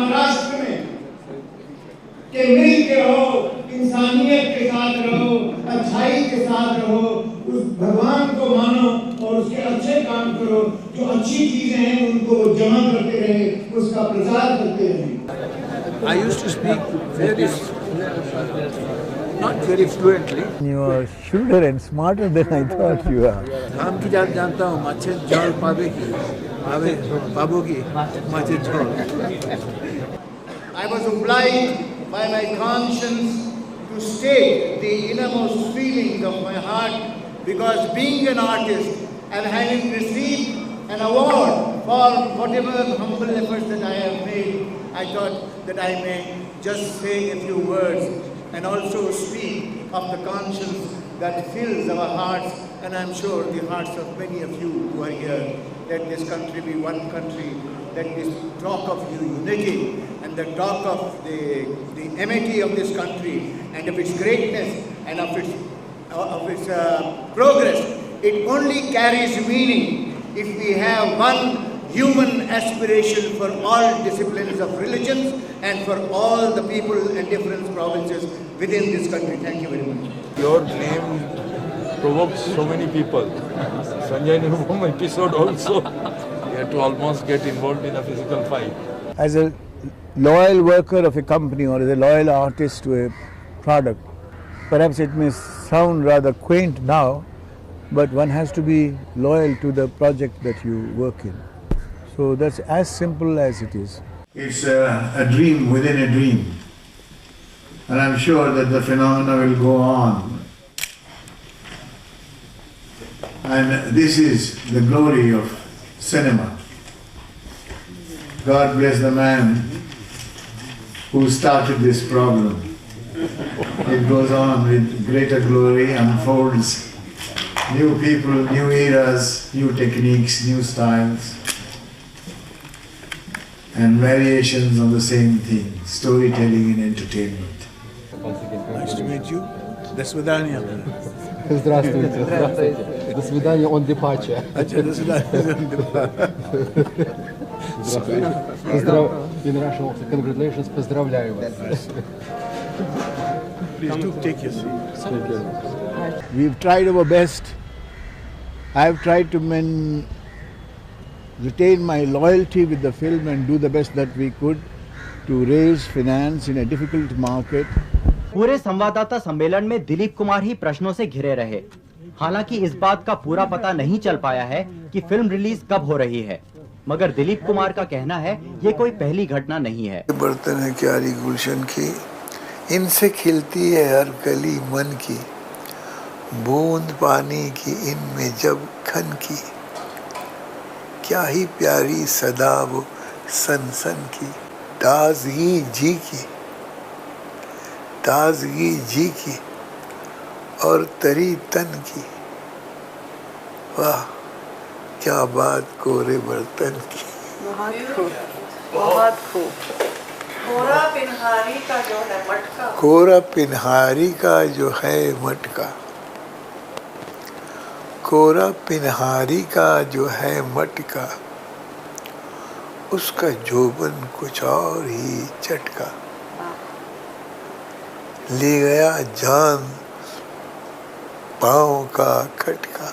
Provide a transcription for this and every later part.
महाराष्ट्र में कि मिल के रहो, इंसानियत के साथ रहो, अच्छाई के साथ रहो, उस भगवान को मानो और उसके अच्छे काम करो, जो अच्छी चीजें हैं उनको जमा करते रहे, उसका प्रचार करते रहे। I used to speak very, not very fluently. You are shrewder and smarter than I thought you are. धाम की जात जानता हूँ, माचे झोल पाबोगी, माचे झोल। I was obliged by my conscience to state the innermost feelings of my heart, because being an artist and having received an award for whatever humble efforts that I have made, I thought that I may just say a few words and also speak of the conscience that fills our hearts, and I'm sure the hearts of many of you who are here, that this country be one country, that this talk of unity and the talk of the amity of this country and of its greatness and of its progress, it only carries meaning if we have one human aspiration for all disciplines of religions and for all the people and different provinces within this country. Thank you very much. Your name provokes so many people. Sanjay Nirupam episode also, you had to almost get involved in a physical fight. As a loyal worker of a company or as a loyal artist to a product, perhaps it may sound rather quaint now, but one has to be loyal to the project that you work in. So that's as simple as it is. It's a dream within a dream. And I'm sure that the phenomena will go on. And this is the glory of cinema. God bless the man who started this problem. It goes on with greater glory, unfolds new people, new eras, new techniques, new styles, and variations on the same theme, storytelling and entertainment. Nice to meet you. До свидания. Здравствуйте. Здравствуйте. До свидания on departure. До свидания. In Russian also, congratulations, поздравляю вас. Please do take your seat. We've tried our best. I've tried to retain my loyalty with the film and do the best that we could to raise finance in a difficult market. पूरे संवाददाता सम्मेलन में दिलीप कुमार ही प्रश्नों से घिरे रहे। हालांकि इस बात का पूरा पता नहीं चल पाया है कि फिल्म रिलीज कब हो रही है, मगर दिलीप कुमार का कहना है ये कोई पहली घटना नहीं है। बर्तन है क्यारी गुलशन की, इनसे खिलती है हर कली मन की, बूंद पानी की इनमें जब खन की, क्या ही प्यारी सदा वो सन की, ताजगी जी की, ताजगी जी की और तरी तन की, वाह क्या बात कोरे बर्तन की। बहुत खूब, बहुत खूब। कोरा पिनहारी का जो है मटका, कोरा पिनहारी का जो है मटका, कोरा पिनहारी का जो है मटका, उसका जोबन कुछ और ही चटका, ले गया जान पाँव का खटका,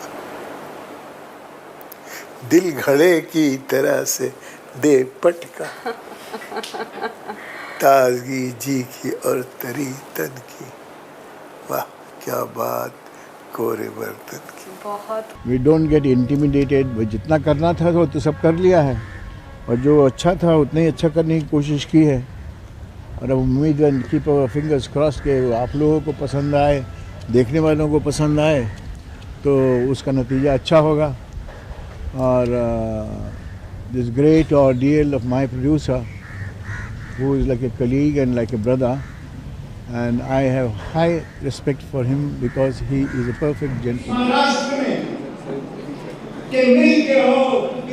दिल घड़े की तरह से दे पटका, ताजगी जी की और तरी तन की, वाह क्या बात कोरे बर्तन की। बहुत। We don't get intimidated. जितना करना था तो सब कर लिया है, और जो अच्छा था उतना ही अच्छा करने की कोशिश की है, और अब उम्मीद है कीप आवर फिंगर्स क्रॉस के आप लोगों को पसंद आए, देखने वालों को पसंद आए तो उसका नतीजा अच्छा होगा। और this great ordeal of my producer, who is like a colleague and like a brother, and I have high respect for him because he is a perfect gentleman. Maharashtra में कि मिल के रहो,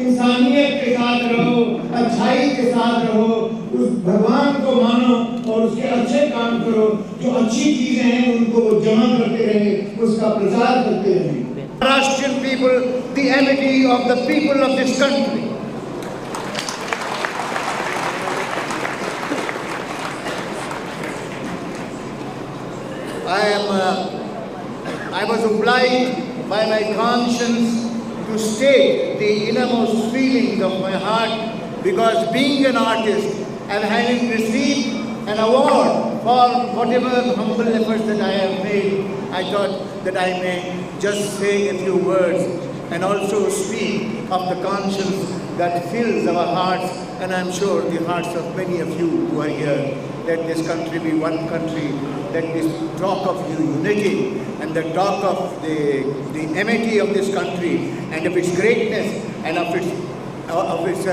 इंसानियत के साथ रहो, अच्छाई के साथ रहो, उस भगवान को मानो और उसके अच्छे काम करो, जो अच्छी चीजें हैं उनको जमा करते रहे, उसका प्रचार करते रहे। Maharashtrian people, the amity of the people of this country. I was obliged by my conscience to state the innermost feelings of my heart, because being an artist and having received an award for whatever humble efforts that I have made, I thought that I may just say a few words and also speak of the conscience that fills our hearts, and I'm sure the hearts of many of you who are here. Let this country be one country. Let this talk of unity and the talk of the amity of this country and of its greatness and of its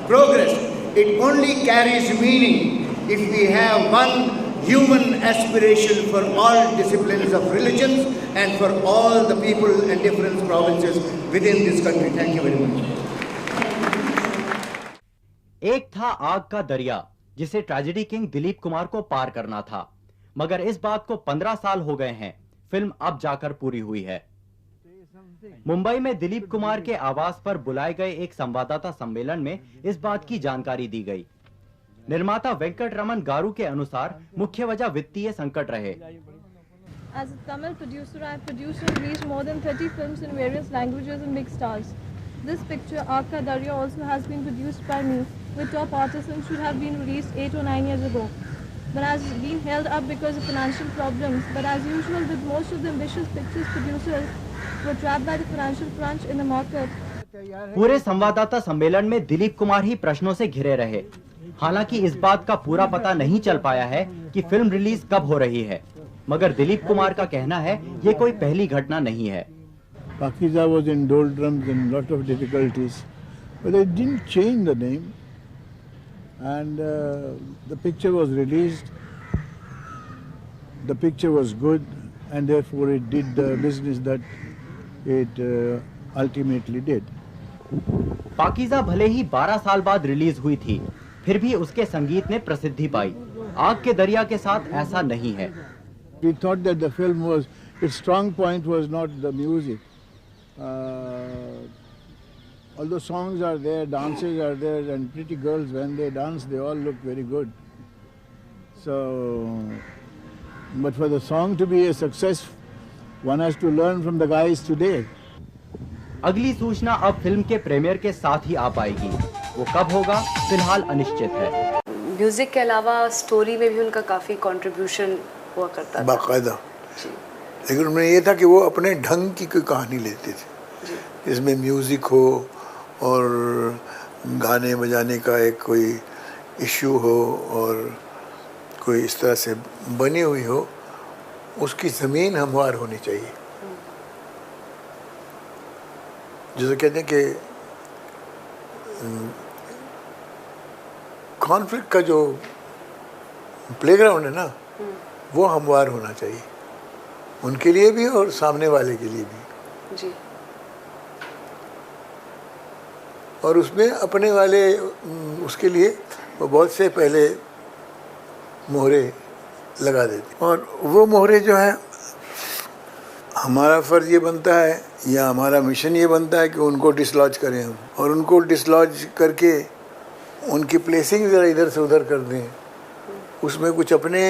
progress, it only carries meaning if we have one human aspiration for all disciplines of religions and for all the people and different provinces within this country. Thank you very much. एक था आग का दरिया जिसे tragedy king Dilip Kumar को पार करना था, मगर इस बात को 15 साल हो गए हैं। फिल्म अब जाकर पूरी हुई है। मुंबई में दिलीप कुमार के आवास पर बुलाए गए एक संवाददाता सम्मेलन में इस बात की जानकारी दी गई। निर्माता वेंकट रमन गारू के अनुसार मुख्य वजह वित्तीय संकट रहे। As a Tamil producer, I have produced and released more than 30 films in various languages and big stars. This picture, Aag Ka Darya, also has been produced by me with top artists and should have been released 8 or 9 years ago, but has been held up because of financial problems. But as usual with most of the ambitious pictures producers, were trapped by the financial crunch in the market. पूरे संवाददाता सम्मेलन में दिलीप कुमार ही प्रश्नों से घिरे रहे। हालांकि इस बात का पूरा पता नहीं चल पाया है कि फिल्म रिलीज कब हो रही है, मगर दिलीप कुमार का कहना है ये कोई पहली घटना नहीं है। Pakiza was in doldrums and lot of difficulties, but they didn't change the name, and the picture was released. The picture was good, and therefore it did the business that it ultimately did. Pakeezah भले ही 12 साल बाद release हुई थी, फिर भी उसके संगीत ने प्रसिद्धि पाई। आग के दरिया के साथ ऐसा नहीं है। We thought that the film was, its strong point was not the music. Although songs are there, dances are there, and pretty girls, when they dance, they all look very good. So, but for the song to be a success, one has to learn from the guys today. अगली सूचना अब film के premiere के साथ ही आ पाएगी। वो कब होगा फिलहाल अनिश्चित है। म्यूजिक के अलावा स्टोरी में भी उनका काफी कंट्रीब्यूशन हुआ करता था बाकायदा। लेकिन उनमें ये था कि वो अपने ढंग की कोई कहानी लेते थे, इसमें म्यूजिक हो और गाने बजाने का एक कोई इश्यू हो और कोई इस तरह से बनी हुई हो, उसकी ज़मीन हमवार होनी चाहिए। जैसे कहते हैं कि कॉन्फ्लिक्ट का जो प्लेग्राउंड है ना, वो हमवार होना चाहिए, उनके लिए भी और सामने वाले के लिए भी जी। और उसमें अपने वाले उसके लिए वो बहुत से पहले मोहरे लगा देते, और वो मोहरे जो है हमारा फ़र्ज़ ये बनता है या हमारा मिशन ये बनता है कि उनको डिसलॉज करें हम, और उनको डिसलॉज करके उनकी प्लेसिंग ज़रा इधर से उधर कर दें, उसमें कुछ अपने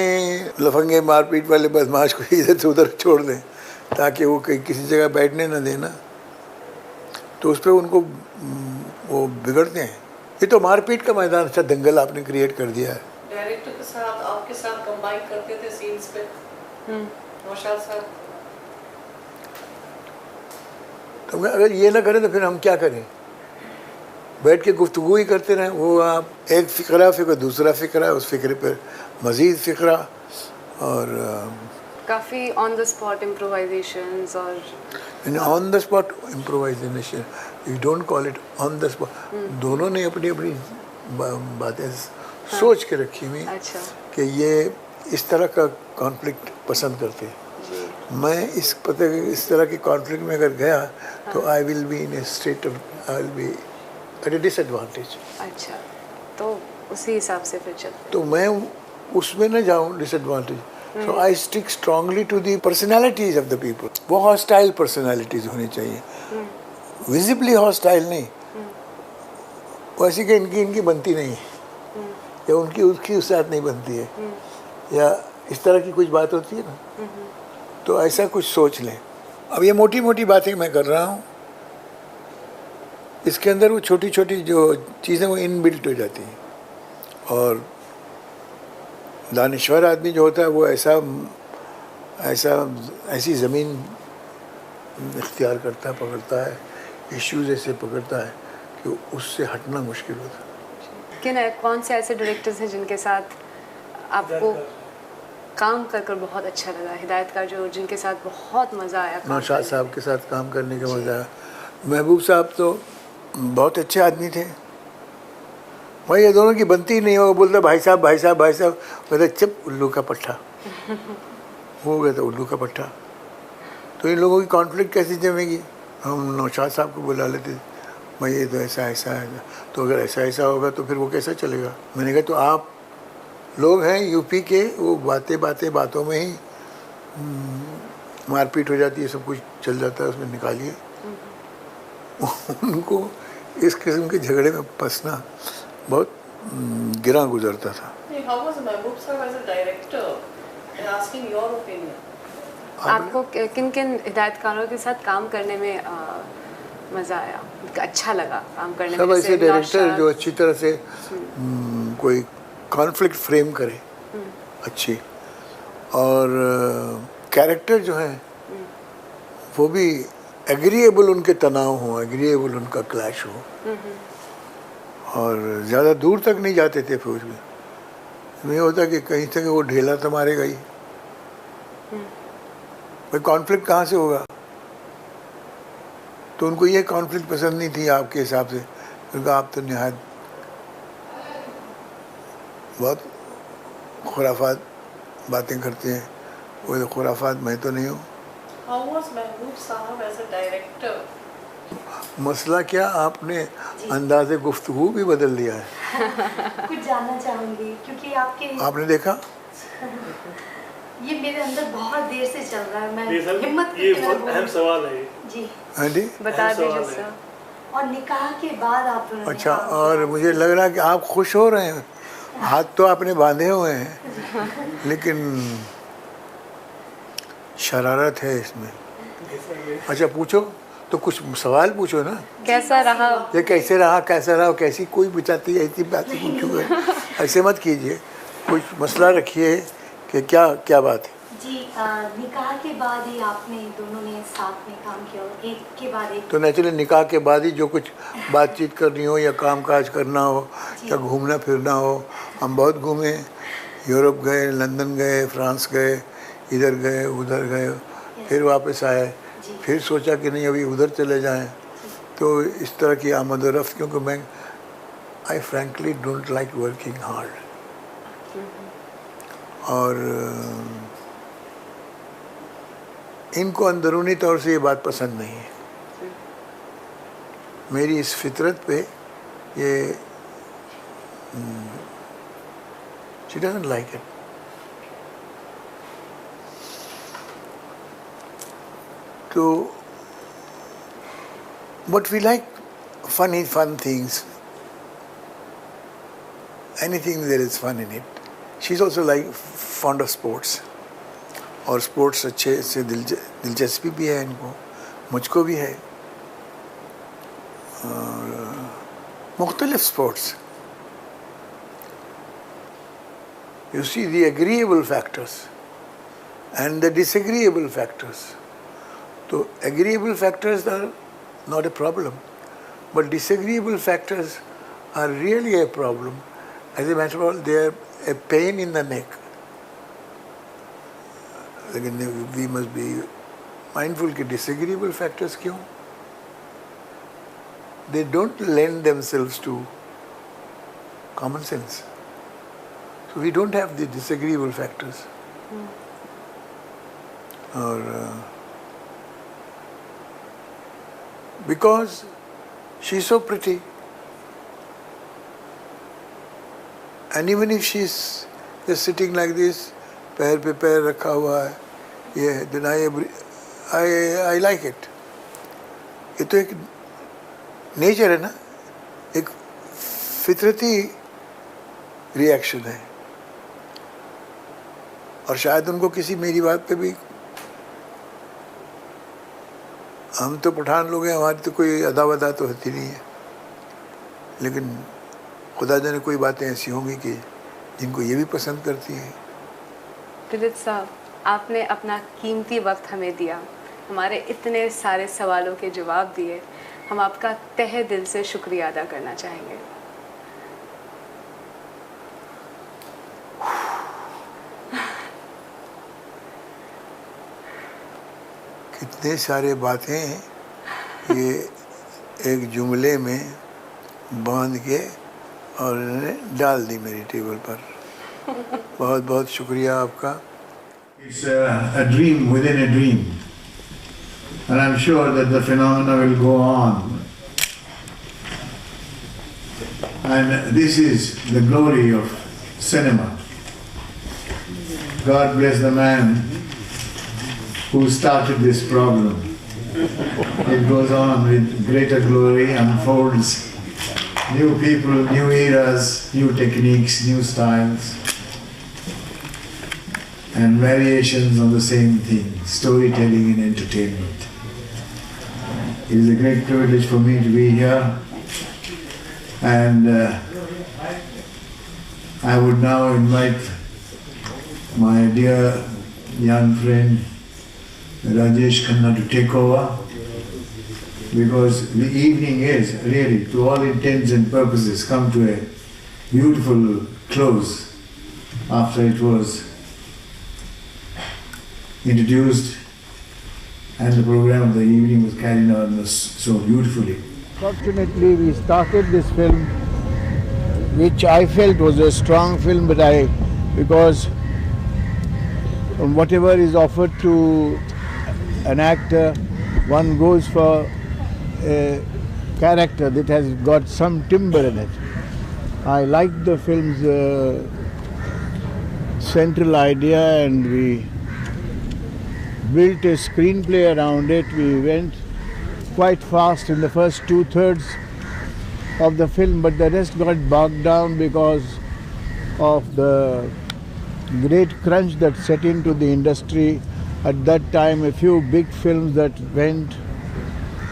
लफंगे मारपीट वाले बदमाश को इधर से उधर छोड़ दें ताकि वो कहीं किसी जगह बैठने न देना, तो उस पर उनको वो बिगड़ते हैं। ये तो मारपीट का मैदान, अच्छा दंगल आपने क्रिएट कर दिया है। डायरेक्टर के साथ आपके साथ कंबाइन करते थे सीन्स पे नौशाद साहब, तो अगर ये ना करें तो फिर हम क्या करें? बैठ के गुफ्तगू ही करते रहें। वो आप एक फ़िक्रा फिर दूसरा फ़िक्रा, उस फ़िक्रे पर मज़ीद फ़िक्रा, और काफ़ी ऑन द स्पॉट इम्प्रोवाइजेशंस। और on the spot improvisation, you don't call it on the spot. दोनों ने अपनी अपनी बातें सोच के रखी हुई कि ये इस तरह का कॉन्फ्लिक्ट पसंद करते हैं। मैं इस तरह के कॉन्फ्लिक्ट में अगर गया तो I will be in a state of, I will be at a disadvantage. अच्छा, तो उसी हिसाब से फिर चलते। तो मैं उसमें न जाऊँ disadvantage, so I stick strongly to the personalities of the people. वो हॉस्टाइल पर्सनैलिटीज़ होनी चाहिए, विजिबली हॉस्टाइल नहीं, वैसे कि इनकी बनती नहीं है या उनकी उसके साथ नहीं बनती है, या इस तरह की कुछ बात होती है ना, तो ऐसा कुछ सोच लें। अब ये मोटी मोटी बातें मैं कर रहा हूँ, इसके अंदर वो छोटी छोटी जो चीज़ें वो इनबिल्ट हो जाती हैं। और दानिश्वर आदमी जो होता है वो ऐसी ज़मीन इख्तियार करता है, पकड़ता है, इश्यूज ऐसे पकड़ता है कि उससे हटना मुश्किल होता है। कौन से ऐसे डायरेक्टर्स हैं जिनके साथ आपको काम कर बहुत अच्छा लगा? हिदायतकार जो जिनके साथ बहुत मज़ा आया? नौशाद साहब के साथ काम करने का मज़ा आया। महबूब साहब तो बहुत अच्छे आदमी थे। भाई ये दोनों की बनती ही नहीं हो, बोलता भाई साहब भाई साहब भाई साहब, बोलता चुप उल्लू का पट्टा हो गया था, उल्लू का पट्टा। तो इन लोगों की कॉन्फ्लिक्ट कैसी जमेगी? हम नौशाद साहब को बुला लेते, भाई ये तो ऐसा ऐसा है, तो अगर ऐसा ऐसा होगा तो फिर वो कैसा चलेगा? मैंने कहा तो आप लोग हैं यूपी के, वो बातों में ही मारपीट हो जाती है, सब कुछ चल जाता है, उसमें निकालिए। उनको इस किस्म के झगड़े में फंसना बहुत गिरा गुजरता था। आपको किन किन हिदायतकारों के साथ काम करने में मज़ा आया, अच्छा लगा काम करने में? सब ऐसे डायरेक्टर जो अच्छी तरह से कोई कॉन्फ्लिक्ट फ्रेम करे अच्छी, और कैरेक्टर जो है वो भी एग्रीएबल, उनके तनाव हो, एग्रीएबल उनका क्लैश हो, और ज़्यादा दूर तक नहीं जाते थे। फिर भी नहीं होता कि कहीं तक वो ढेला तो मारेगा ही, भाई कॉन्फ्लिक्ट कहाँ से होगा? तो उनको ये कॉन्फ्लिक्ट पसंद नहीं थी आपके हिसाब से, क्योंकि आप तो निहायत बहुत खुराफात बातें करते हैं। वो तो खुराफात मैं तो नहीं हूँ। महबूब साहब एज अ डायरेक्टर? मसला क्या, आपने अंदाज़े गुफ्तगू भी बदल दिया है। कुछ जानना चाहूँगी क्योंकि आपने देखा ये मेरे अंदर बहुत देर से चल रहा है। मैं हिम्मत ये बहुत अहम सवाल है जी। हाँ जी, बता दीजिए सर। और निकाह के बाद आप अच्छा, और मुझे लग रहा है कि आप खुश हो रहे हैं, हाथ तो आपने बांधे हुए हैं, लेकिन शरारत है इसमें। अच्छा पूछो, तो कुछ सवाल पूछो ना। कैसा रहा ये? कैसे रहा, कैसा रहा, कैसी कोई बचाती है ऐसी बातें पूछोगे? ऐसे मत कीजिए, कुछ मसला रखिए कि क्या क्या बात है। जी, निकाह के बाद ही आपने दोनों ने साथ में काम किया, एक के बाद एक? तो नेचुरली निकाह के बाद ही जो कुछ बातचीत करनी हो या काम काज करना हो या घूमना फिरना हो, हम बहुत घूमे, यूरोप गए, लंदन गए, फ्रांस गए, इधर गए उधर गए, फिर वापस आए, फिर सोचा कि नहीं अभी उधर चले जाएं। तो इस तरह की आमद और रफ्त, क्योंकि मैं आई frankly don't like working hard, और इनको अंदरूनी तौर से ये बात पसंद नहीं है। मेरी इस फितरत पे ये she doesn't like it. So, but we like fun things. Anything there is fun in it. She's also like fond of sports. और स्पोर्ट्स अच्छे से दिलचस्पी भी है इनको, मुझको भी है, और मुख्तलिफ sports. You see the agreeable factors and the disagreeable factors. So agreeable factors are not a problem, but disagreeable factors are really a problem. As a matter of fact, they are a pain in the neck. लेकिन we must be mindful कि disagreeable factors क्यों? They don't lend themselves to common sense. So we don't have the disagreeable factors. Or because she's so pretty, and even if she's just sitting like this, पैर पे पैर रखा हुआ है, ये then I like it. ये तो एक नेचर है ना, एक फितरती रिएक्शन है, और शायद उनको किसी मेरी बात पे भी, हम तो पठान लोग हैं, हमारी तो कोई अदा वदा तो होती नहीं है, लेकिन खुदा जाने कोई बातें ऐसी होंगी कि जिनको ये भी पसंद करती हैं। दिलीप साहब, आपने अपना कीमती वक्त हमें दिया, हमारे इतने सारे सवालों के जवाब दिए, हम आपका तहे दिल से शुक्रिया अदा करना चाहेंगे। कितने सारे बातें ये एक जुमले में बांध के और इन्होंने डाल दी मेरी टेबल पर। बहुत बहुत शुक्रिया आपका। It's a dream within a dream, and I'm sure that the phenomena will go on. And this is the glory of cinema. God bless the man who started this problem. It goes on with greater glory, unfolds new people, new eras, new techniques, new styles, and variations on the same thing, storytelling and entertainment. It is a great privilege for me to be here, and I would now invite my dear young friend Rajesh Khanna to take over, because the evening is really, to all intents and purposes, come to a beautiful close after it was introduced and the program of the evening was carried on so beautifully. Fortunately, we started this film, which I felt was a strong film, because whatever is offered to an actor, one goes for a character that has got some timber in it. I liked the film's central idea, and we built a screenplay around it. We went quite fast in the first 2/3 of the film, but the rest got bogged down because of the great crunch that set into the industry at that time. A few big films that went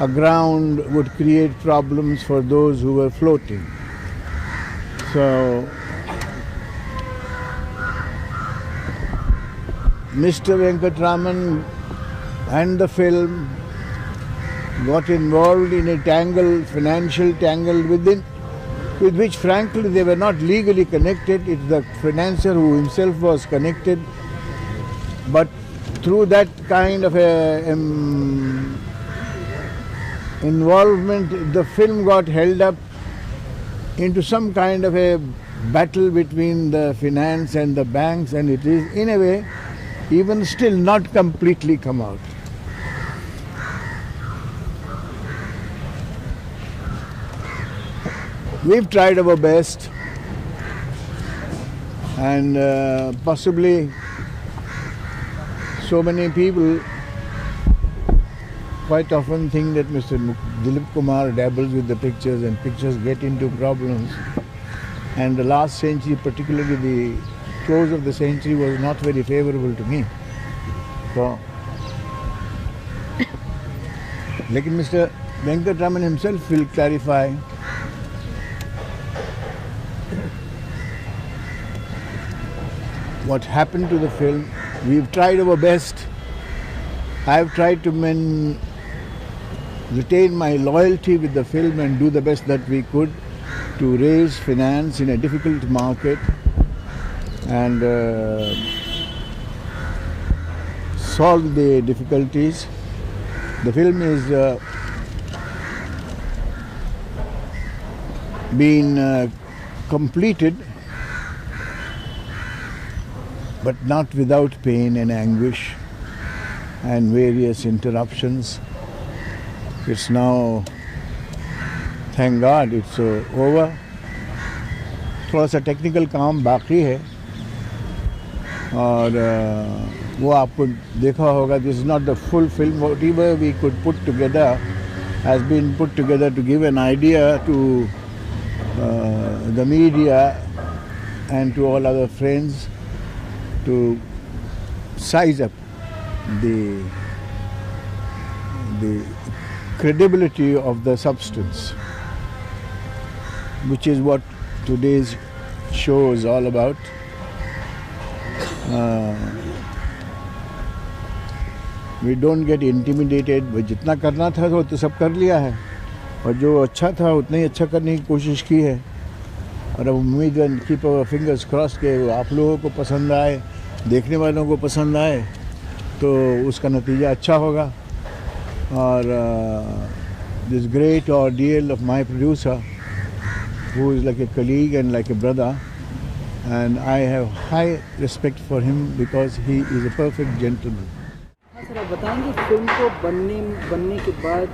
aground would create problems for those who were floating. So Mr. Venkatraman and the film got involved in a financial tangle with which frankly they were not legally connected. It's the financier who himself was connected, but through that kind of involvement, the film got held up into some kind of a battle between the finance and the banks, and it is in a way even still not completely come out. We've tried our best, and possibly so many people quite often think that Mr. Dilip Kumar dabbles with the pictures and pictures get into problems. And the last century, particularly the close of the century, was not very favorable to me. So, like Mr. Venkatraman himself will clarify what happened to the film. We've tried our best. I've tried to retain my loyalty with the film and do the best that we could to raise finance in a difficult market and solve the difficulties. The film is been completed, but not without pain and anguish and various interruptions. It's now, thank God, it's over. थोड़ा सा technical काम बाकी है और वो आपको देखा होगा. This is not the full film. Whatever we could put together has been put together to give an idea to the media and to all other friends to size up the credibility of the substance, which is what today's show is all about. We don't get intimidated. जितना करना था वो तो सब कर लिया है, और जो अच्छा था उतना ही अच्छा करने की कोशिश की है, और अब उम्मीद है, कीप आवर फिंगर्स क्रॉस के आप लोगों को पसंद आए, देखने वालों को पसंद आए तो उसका नतीजा अच्छा होगा. और this great ordeal of my producer, who is like a colleague and like a brother, and I have high respect for him because he is a perfect gentleman. हाँ सर, आप बताएंगे फिल्म को बनने के बाद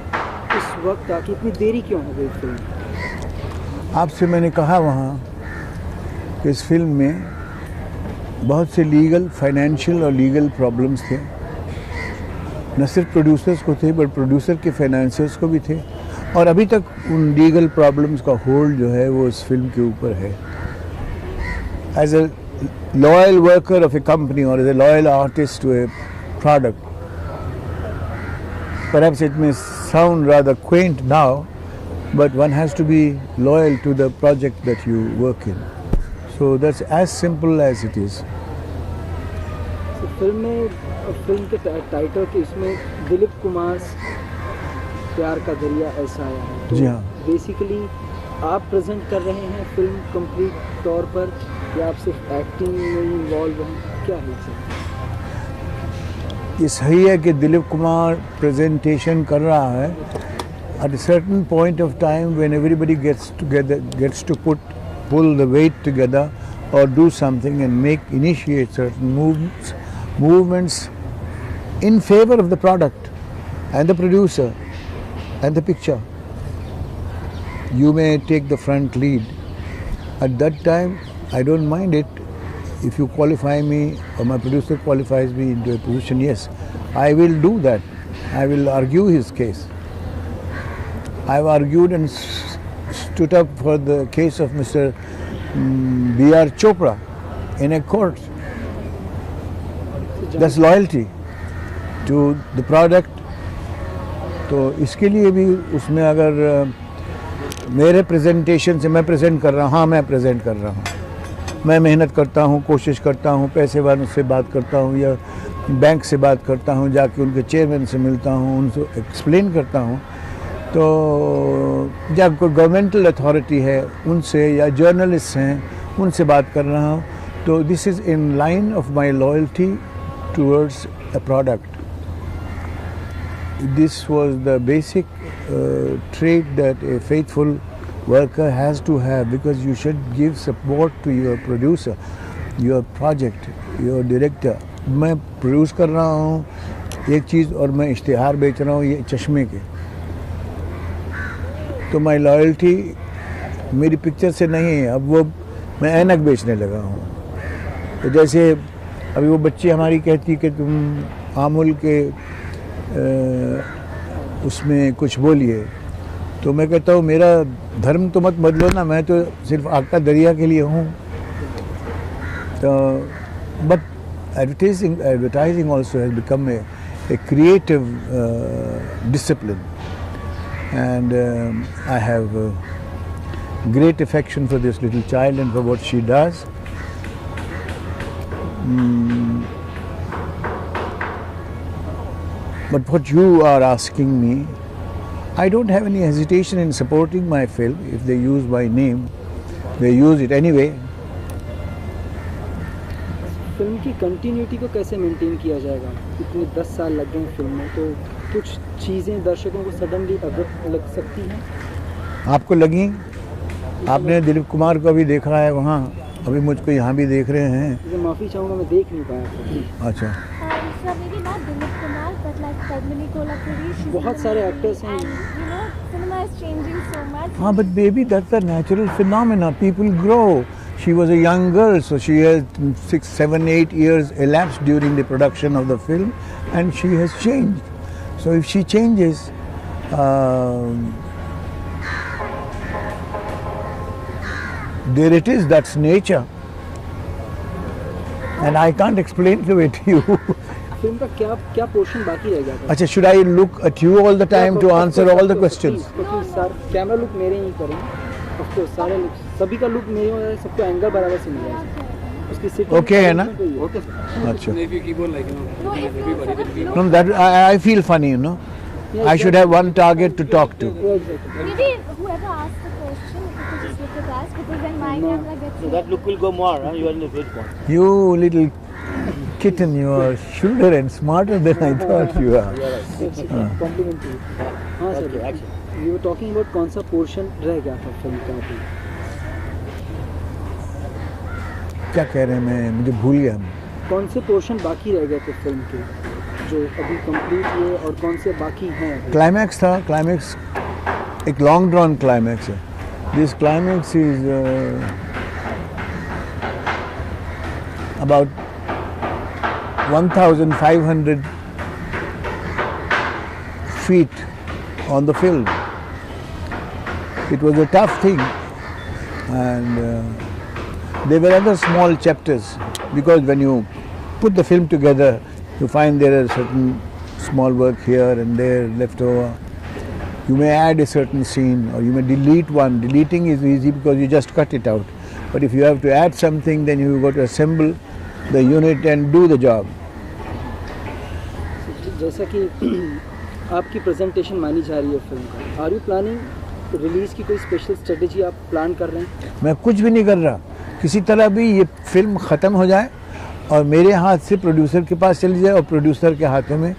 इस वक्त आके इतनी देरी क्यों हो गई फिल्म? आपसे मैंने कहा वहाँ कि इस फिल्म में बहुत से लीगल, फाइनेंशियल और लीगल प्रॉब्लम्स थे. न सिर्फ प्रोड्यूसर्स को थे, बट प्रोड्यूसर के फाइनेंसर्स को भी थे, और अभी तक उन लीगल प्रॉब्लम्स का होल्ड जो है वो इस फिल्म के ऊपर है. As a loyal worker of a company और as a loyal artist to a product, perhaps it may sound rather quaint now, but one has to be loyal to the project that you work in. So that's as simple as it is. So film के title के इसमें दिलीप कुमार प्यार का दरिया ऐसा आया है, तो जी हाँ. बेसिकली आप प्रेजेंट कर रहे हैं फिल्म कंप्लीट तौर पर, या आप सिर्फ एक्टिंग में इन्वॉल्व हैं, क्या है? ये सही है कि दिलीप कुमार प्रेजेंटेशन कर रहा है. At a certain point of time, when everybody gets to pull the weight together or do something and initiate certain movements in favor of the product and the producer and the picture, you may take the front lead. At that time, I don't mind it. If you qualify me or my producer qualifies me into a position, yes, I will do that. I will argue his case. I've argued and stood up for the case of Mr. B.R. Chopra in a court. That's loyalty to the product. तो इसके लिए भी उसमें अगर मेरे presentation से मैं present कर रहा हूँ, हाँ मैं प्रेजेंट कर रहा हूँ, मैं मेहनत करता हूँ, कोशिश करता हूँ, पैसे वालों से बात करता हूँ या बैंक से बात करता हूँ, जाके उनके चेयरमैन से मिलता हूँ, उनसे एक्सप्लेन करता हूँ, तो जब कोई गवर्नमेंटल अथॉरिटी है उनसे या जर्नलिस्ट हैं उनसे बात कर रहा हूँ, तो this is in line of my loyalty towards a product. This was the basic trait that a faithful worker has to have, because you should give support to your producer, your project, your director. मैं produce कर रहा हूँ एक चीज़ और मैं इश्तिहार बेच रहा हूँ ये चश्मे के, तो माई लॉयल्टी मेरी पिक्चर से नहीं है. अब वो मैं ऐनक बेचने लगा हूँ. तो जैसे अभी वो बच्ची हमारी कहती कि तुम आमुल के उसमें कुछ बोलिए, तो मैं कहता हूँ मेरा धर्म तो मत बदलो ना, मैं तो सिर्फ आका दरिया के लिए हूँ. तो but advertising also has become a creative discipline, and I have great affection for this little child and for what she does. But what you are asking me, I don't have any hesitation in supporting my film. If they use my name, they use it anyway. Film की continuity को कैसे maintain किया जाएगा? इतने 10 साल लग गए film में, तो कुछ चीज़ें दर्शकों को सडनली अब्रप्ट लग सकती हैं. आपको लगी? आपने दिलीप कुमार को भी देखा है वहाँ, अभी मुझको यहाँ भी देख रहे हैं. माफ़ी चाहूँगा, मैं देख नहीं पाया. अच्छा. बहुत सारे एक्टर्स हैं. हाँ, but baby, that's a natural phenomena. People grow. She was a young girl, so she has 6, 7, 8 years elapsed during the production of the film, and she has changed. So if she changes, there it is. That's nature. and I can't explain to it to you. Film का क्या portion बाकी रह गया था? अच्छा, should I look at you all the time to answer all the questions? Sir camera look मेरे ही करेंगे, of course सारे लुक सभी का लुक मेरे हो जाए, सबको एंगल बराबर से मिल जाए, उसकी सिटी ओके है ना? ओके अच्छा, no, that I feel funny, you know. I should have one target to talk to. Maybe whoever asked the question, if you could just look at us, because then my camera gets... So that look will go more, huh? You are in the good one. You little kitten, you are shrewder and smarter than I thought you are. Complimentary. हाँ sir, you were talking about कौन सा portion रह गया था film का अभी? क्या कह रहे हैं, मैं मुझे भूल गया। कौन से पोर्शन बाकी रह गए थे फिल्म के जो अभी कंप्लीट हुए और कौन से बाकी हैं? क्लाइमैक्स था, क्लाइमैक्स एक लॉन्ग ड्रॉन क्लाइमैक्स है। This climax is about 1,500 feet on the film. It was a tough thing, and there were other small chapters, because when you put the film together, you find there are certain small work here and there left over. You may add a certain scene, or you may delete one. Deleting is easy because you just cut it out. But if you have to add something, then you've got to assemble the unit and do the job. जैसा कि आपकी presentation मानी जा रही है film का, are you planning release की कोई स्पेशल स्ट्रेटेजी आप प्लान कर रहे हैं? मैं कुछ भी नहीं कर रहा, किसी तरह भी ये फिल्म ख़त्म हो जाए और मेरे हाथ से प्रोड्यूसर के पास चली जाए और प्रोड्यूसर के हाथों में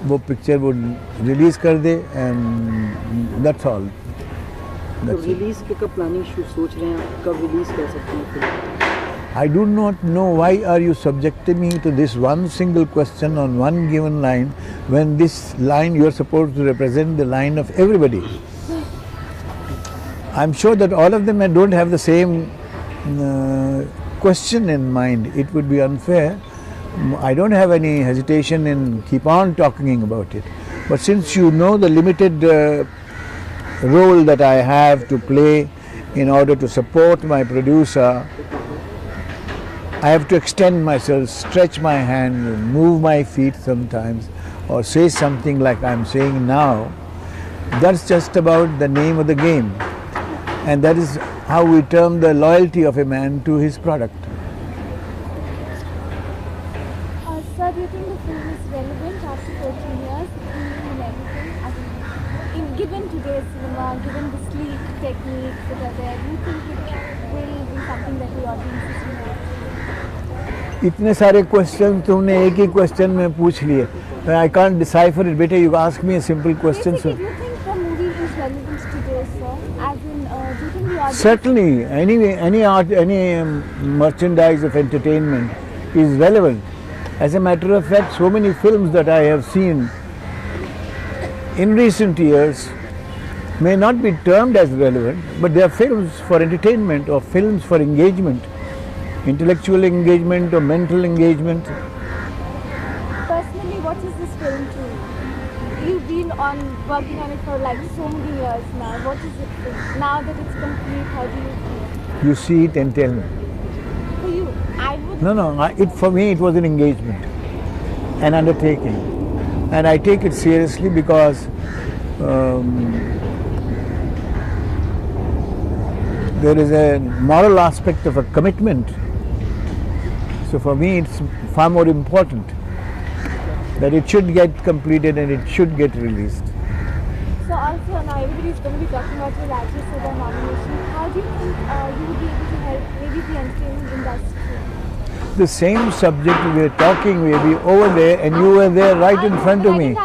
वो पिक्चर वो रिलीज़ कर दे, एंड दैट्स ऑल। तो रिलीज के कब प्लानिंग सोच रहे हैं, कब रिलीज कर सकते हैं film? I do not know why are you subjecting me to this one single question on one given line, when this line you are supposed to represent the line of everybody. I'm sure that all of them don't have the same question in mind. It would be unfair. I don't have any hesitation in keep on talking about it. But since you know the limited role that I have to play in order to support my producer, I have to extend myself, stretch my hand, move my feet sometimes, or say something like I'm saying now. That's just about the name of the game. And that is how we term the loyalty of a man to his product. Sir, do you think the film is relevant after 14 years and everything? Given today's cinema, given the sleek techniques that are there, do you think it will be something that the audience is watching? इतने सारे question तुमने एक ही question में पूछ लिए। I can't decipher it. Better you ask me a simple question. Do you think the movie is relevant today, sir? As in, do you think the audience... Certainly, any art, any merchandise of entertainment is relevant. As a matter of fact, so many films that I have seen in recent years may not be termed as relevant, but they are films for entertainment or films for engagement. Intellectual engagement or mental engagement. Personally, what is this film to you? You've been working on it for like so many years now. What is it for? Now that it's complete, how do you feel? You see it and tell me. For you, I would... No, for me it was an engagement, an undertaking. And I take it seriously because there is a moral aspect of a commitment. So for me it's far more important that it should get completed and it should get released. So also now everybody is going to be talking about your Rajya Sabha nomination. How do you think you would be able to help maybe the entertainment industry? The same subject we were talking maybe over there, and you were there right in front of me,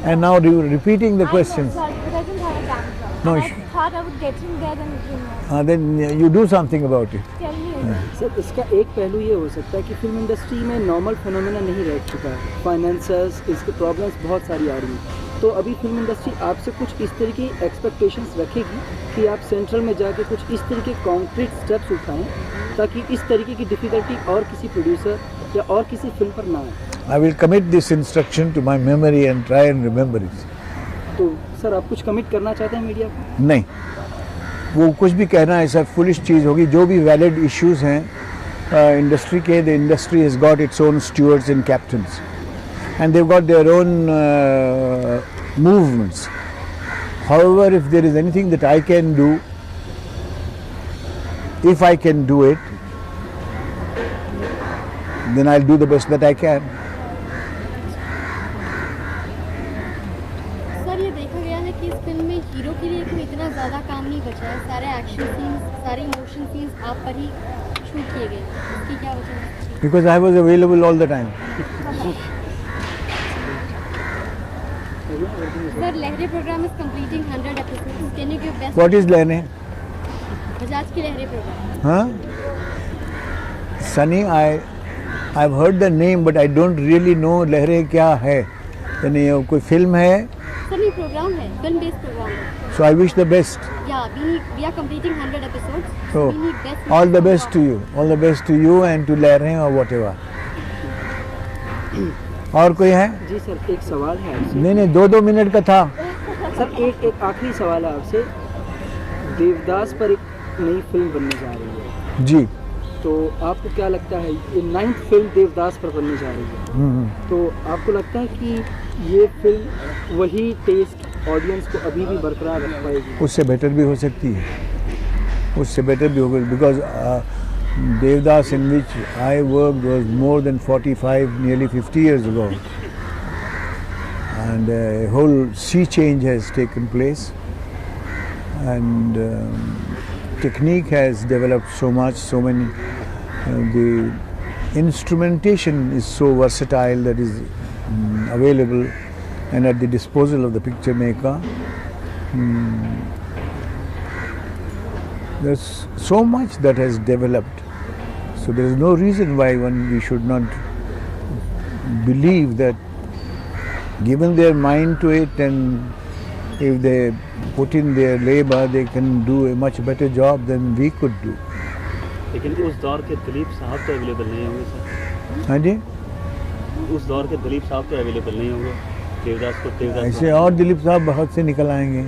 and now you were repeating the questions. Sorry, but I didn't have a camera. No, I thought I would get in there and then you do something about it. Tell me. Sir, इसका एक पहलू ये हो सकता है कि film industry में normal phenomena नहीं रह चुका है, फाइनेंसर्स, इसके प्रॉब्लम्स बहुत सारी आ रही हैं, तो अभी फिल्म इंडस्ट्री आपसे कुछ इस तरीके की एक्सपेक्टेशंस रखेगी कि आप सेंट्रल में जाके कुछ इस तरीके कॉन्क्रीट स्टेप्स उठाएं ताकि इस तरीके की डिफ़िकल्टी और किसी प्रोड्यूसर या और किसी फिल्म पर ना आए। I will commit this instruction to my memory and try and remember it. तो सर, आप कुछ कमिट करना चाहते हैं मीडिया को? नहीं, वो कुछ भी कहना ऐसा फुलिश चीज़ होगी। जो भी वैलिड इश्यूज हैं industry के, the industry has got its own stewards and captains, and they've got their own movements. However, if there is anything that I can do, if I can do it, then I'll do the best that I can. Sir, ये देखा गया है कि इस film में hero के लिए कोई इतना ज़्यादा काम नहीं बचा है. सारे एक्शन सीन्स, सारे इमोशन सीन्स आप पर ही शूट किए गए. इसकी क्या वजह है? Because I was available all the time. Sir, Lehre program is completing 100 episodes. Can you give best? What is Lehre? Bajaj ki Lehre program. Huh? Sunny, I've heard the name, but I don't really know Lehre क्या है. यानी कोई film है? Sir, ये program है, film based program है. So I wish the best. Yeah, we are completing 100 episodes. So we need best. all the best to you. All the best to you and to Lehre or whatever. और कोई है? जी sir, एक सवाल है आपसे. नहीं 2 minute का था. सर, एक आखिरी सवाल है आपसे. देवदास पर एक नई फिल्म बनने जा रही है जी. तो आपको क्या लगता है, ये 9th फिल्म देवदास पर बनने जा रही है, तो आपको लगता है कि ये फिल्म वही टेस्ट ऑडियंस को अभी भी बरकरार रख पाएगी? उससे बेटर भी हो सकती है, उससे बेटर भी होगा. Because Devdas, in which I worked, was more than 45, nearly 50 years ago, and a whole sea change has taken place, and technique has developed so much, so many. The instrumentation is so versatile that is available and at the disposal of the picture maker. There's so much that has developed, so there is no reason why we should not believe that, given their mind to it, and if they put in their labor, they can do a much better job than we could do. लेकिन उस दौर के दिलीप साहब तो available नहीं होंगे sir. हाँ जी, उस दौर के दिलीप साहब तो अवेलेबल नहीं होंगे. देवदास ऐसे और दिलीप साहब बहुत से निकल आएंगे.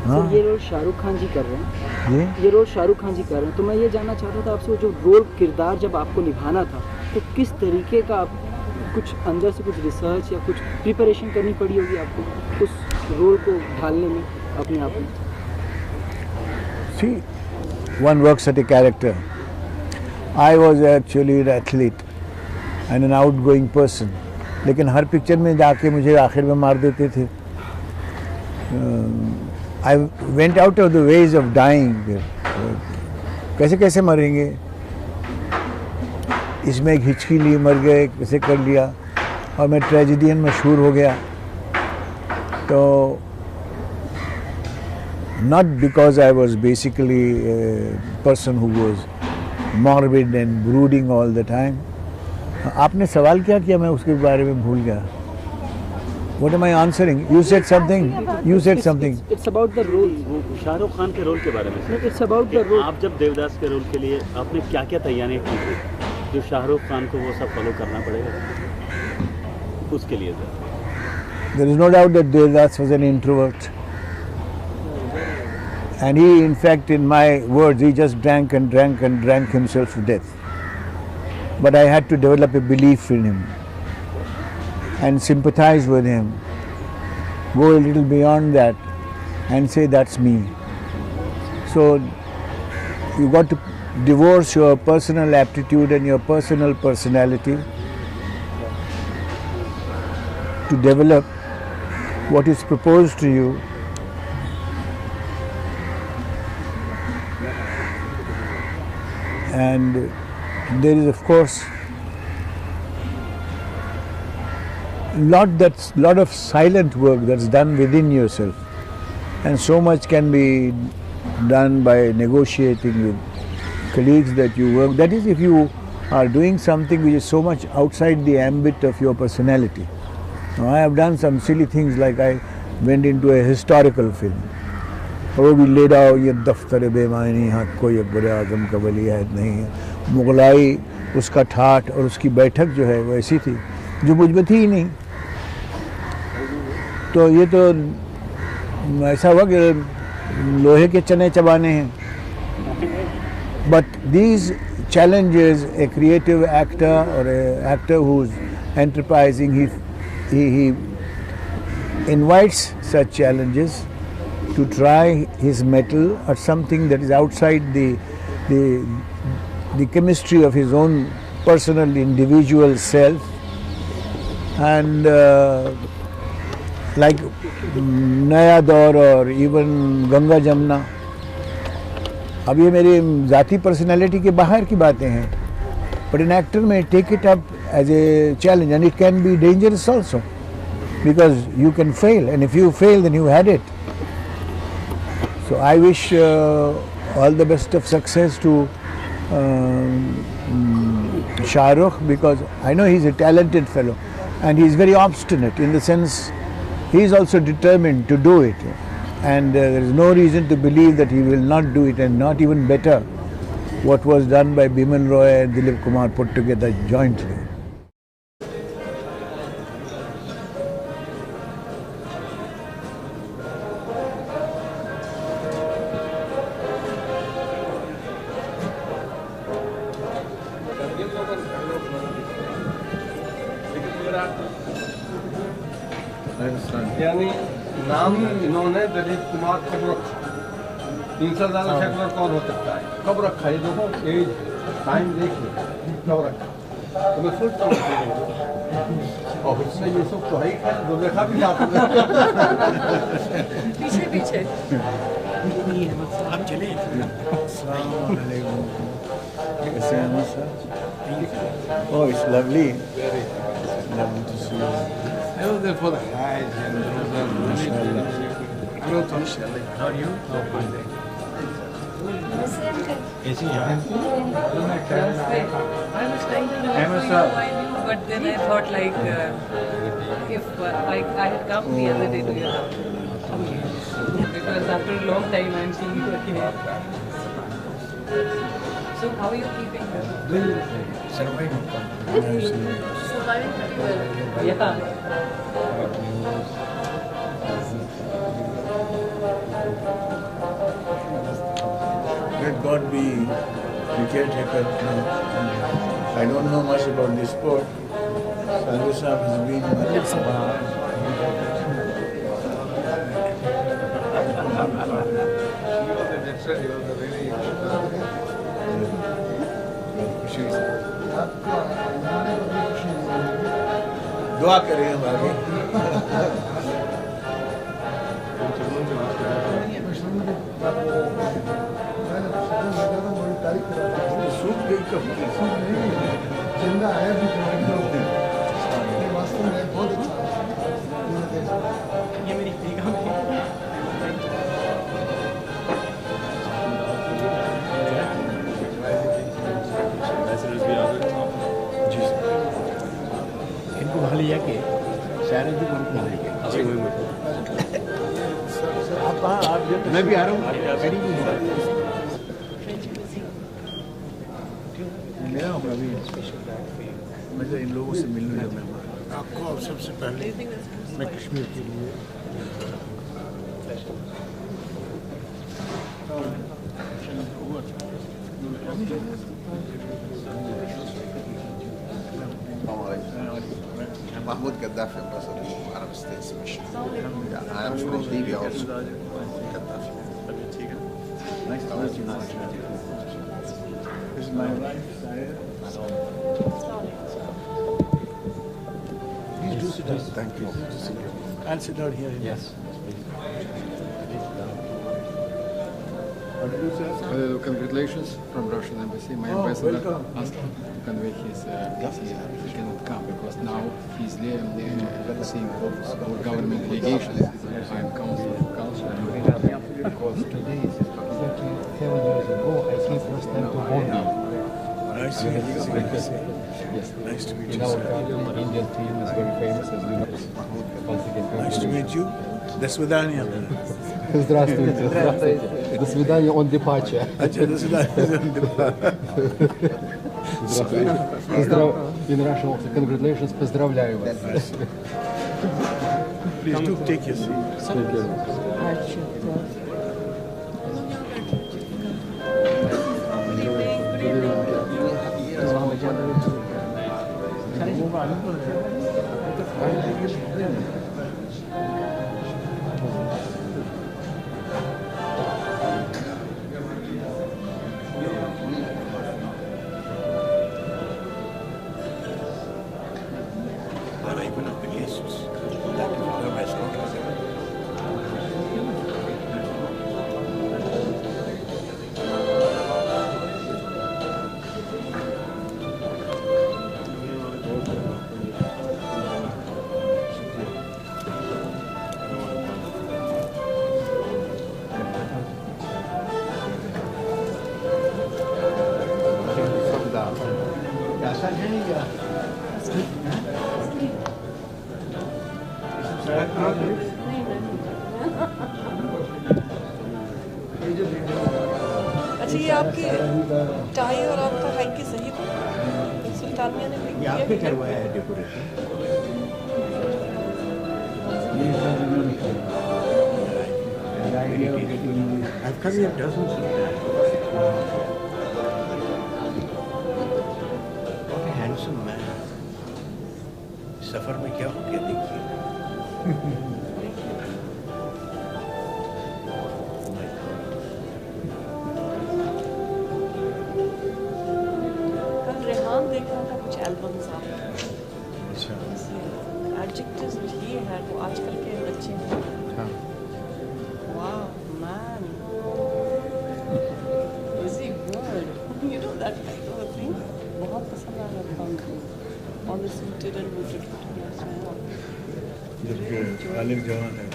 हाँ, ये रोल शाहरुख खान जी कर रहे हैं. जी, ये रोल शाहरुख खान जी कर रहे हैं. तो मैं ये जानना चाहता था आपसे, जो रोल किरदार जब आपको निभाना था, तो किस तरीके का आप कुछ अंदर से कुछ रिसर्च या कुछ प्रिपरेशन करनी पड़ी होगी आपको उस रोल को ढालने में अपने आप में? see, one works at a character. I was actually an athlete and an outgoing person, लेकिन हर पिक्चर में जाके मुझे आखिर में मार देते थे. I went out of the ways of dying. कैसे कैसे मरेंगे, इसमें एक हिचकी लिए मर गए, कैसे कर लिया, और मैं ट्रेजेडियन मशहूर हो गया. तो not because I was basically a person who was morbid and brooding all the time. आपने सवाल क्या किया, मैं उसके बारे में भूल गया. What am I answering? You said something. You said something. It's about the role. Shahrukh Khan के रोल के बारे में. It's about the role. आप जब देवदास के रोल के लिए आपने क्या क्या तैयारियां की थी, जो शाहरुख खान को वो सब फॉलो करना पड़ेगा उसके लिए? There is no doubt that Devdas was an introvert, and he, in fact, in my words, he just drank and drank and drank himself to death. But I had to develop a belief in him and sympathize with him, go a little beyond that and say that's me. So you got to divorce your personal aptitude and your personal personality to develop what is proposed to you. And there is, of course, lot of silent work that's done within yourself, and so much can be done by negotiating with colleagues that you work. That is, if you are doing something which is so much outside the ambit of your personality. Now, I have done some silly things, like I went into a historical film. वो भी ले जाओ, ये दफ्तर बेमानी, हाँ कोई अकबर आजम का वलीअहद नहीं है. मुगलाई उसका ठाठ और उसकी बैठक जो है वो ऐसी थी जो मुझ में थी ही नहीं. तो ये तो ऐसा हुआ कि लोहे के चने चबाने हैं. But these challenges, a creative actor or an actor who's enterprising, he invites such challenges to try his mettle at something that is outside the chemistry of his own personal individual self. And like Naya Daur or even Ganga Jamna, अब ये मेरी ज़ाती personality के बाहर की बातें हैं, but an actor may take it up as a challenge, and it can be dangerous also, because you can fail, and if you fail, then you had it. So I wish all the best of success to Shah Rukh, because I know he's a talented fellow, and he's very obstinate in the sense he is also determined to do it. And there is no reason to believe that he will not do it, and not even better what was done by Bimal Roy and Dilip Kumar put together jointly. यानी नाम इन्होंने दिलीप कुमार कब रखा, इनसे ज़्यादा secular कौन हो सकता है? कब रखा? ये देखो एज टाइम देखिए कब रखा, तो मैं सोचता हूँ और इसमें यूसुफ तो है ही, जो देखा भी आपने पीछे पीछे आप चले। Oh, it's lovely. Lovely to see you. I was there for the Hajj and how are you? I was trying to remember you, I knew, but then I thought like if I had come the other day to your house, because after a long time I'm seeing you here. So how are you keeping? Surviving. Surviving pretty well. Yeah. Let God be the caretaker now. I don't know much about this sport. Sadhu Sahib has been दुआ करें हम आगे। सूख गई कब? जिंदा है भी वास्तव में बहुत अच्छा। ये मेरी बेगम है। इनको वहाँ लिया के शायद भी बंद ना लेके। आप मैं भी आ रहा हूँ। मेरा हूँ अभी मतलब इन लोगों से मिलने जब मैं आपको अब सबसे पहले मैं कश्मीर के लिए Mahmoud Gaddafi, ambassador to Arab States mission. Yeah, I am from Libya also. Gaddafi. Nice to meet you. This is my wife, Sahir. Please do sit down. Thank you. I'll sit down here. Yes. Congratulations from Russian embassy. My ambassador asked to convey his he cannot come because now he's there seeing our government delegations. I am Council of Culture. Because today is exactly 7 years ago I came first time to Bondi. Nice to meet you. Yes. Nice to meet you. Our Indian team is very famous as you know. Once again, Nice to meet you. До свидания. Здравствуйте. Здравствуйте. До свидания on departure. До свидания on departure. In Russian also, congratulations, поздравляю вас. Please do take your seat. Thank you. Enjoy. When I open up the cases, that is the best notice. अच्छा, ये आपकी tie और आपका हाइकी सही था? सुल्तानिया ने भी ये आपने करवाया है decoration? I've come here dozens of times. What a handsome man. सफर में क्या हो गया देखिए. कल रेहान देख रहा था कुछ एल्बम्स आप. एडजेक्टिव्स लिए हैं वो आजकल के बच्चे हैं. Wow, man. Is he good? You know that kind of a thing? बहुत पसंद आ रहा था उनको. All the suited and booted photographs में. गालिब जवान है.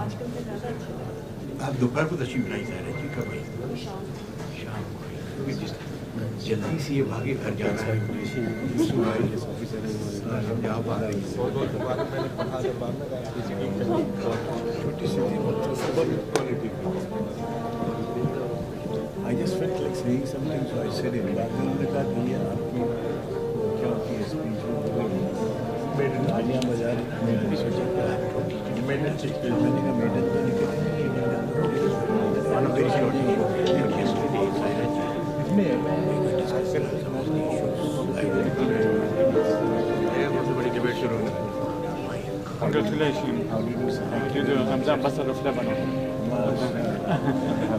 आजकल के ज़्यादा अच्छे हैं. आप दोपहर को तशरीफ लाई जा रहे हैं जी कब आई? शाम को आई. जल्दी से ये भागे घर जाना है. आप आ रही I just felt like saying something, so I said it. बात करने का दिया आपकी क्या की स्पीच मेडन आलिया बाजार मैंने सोचा कि मेडन से मैंने कहा मेडन तो निकले very short Congratulations. You're the Hamza ambassador of Lebanon.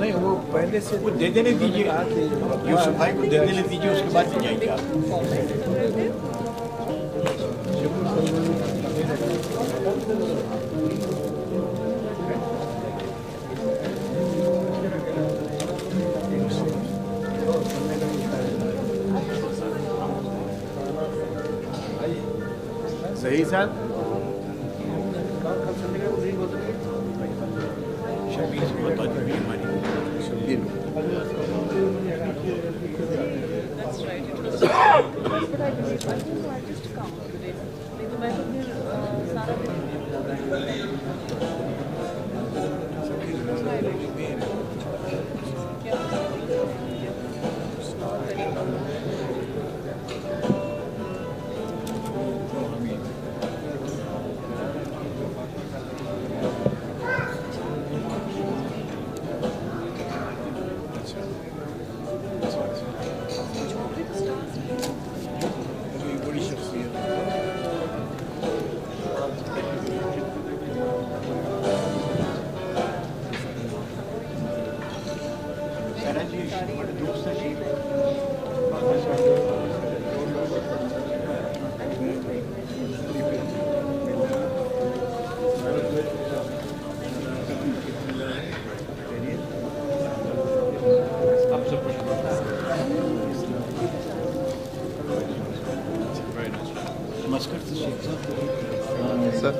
नहीं वो पहले से वो दे देने दीजिए यूसुफ भाई को दे देने दीजिए उसके बाद ले जाएंगे आप सही सर शबीर से बता दीजिए हमारी Shabir That's right. It was. But I didn't want to come today. नहीं तो मैं तो फिर सारा दिन. नहीं सर,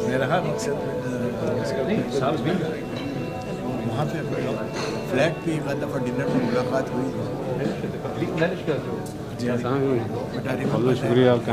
मेरा मकसद साहब भी वहाँ पे फ्लैट पे एक दफ़ा डिनर में मुलाकात हुई। बहुत शुक्रिया आपका।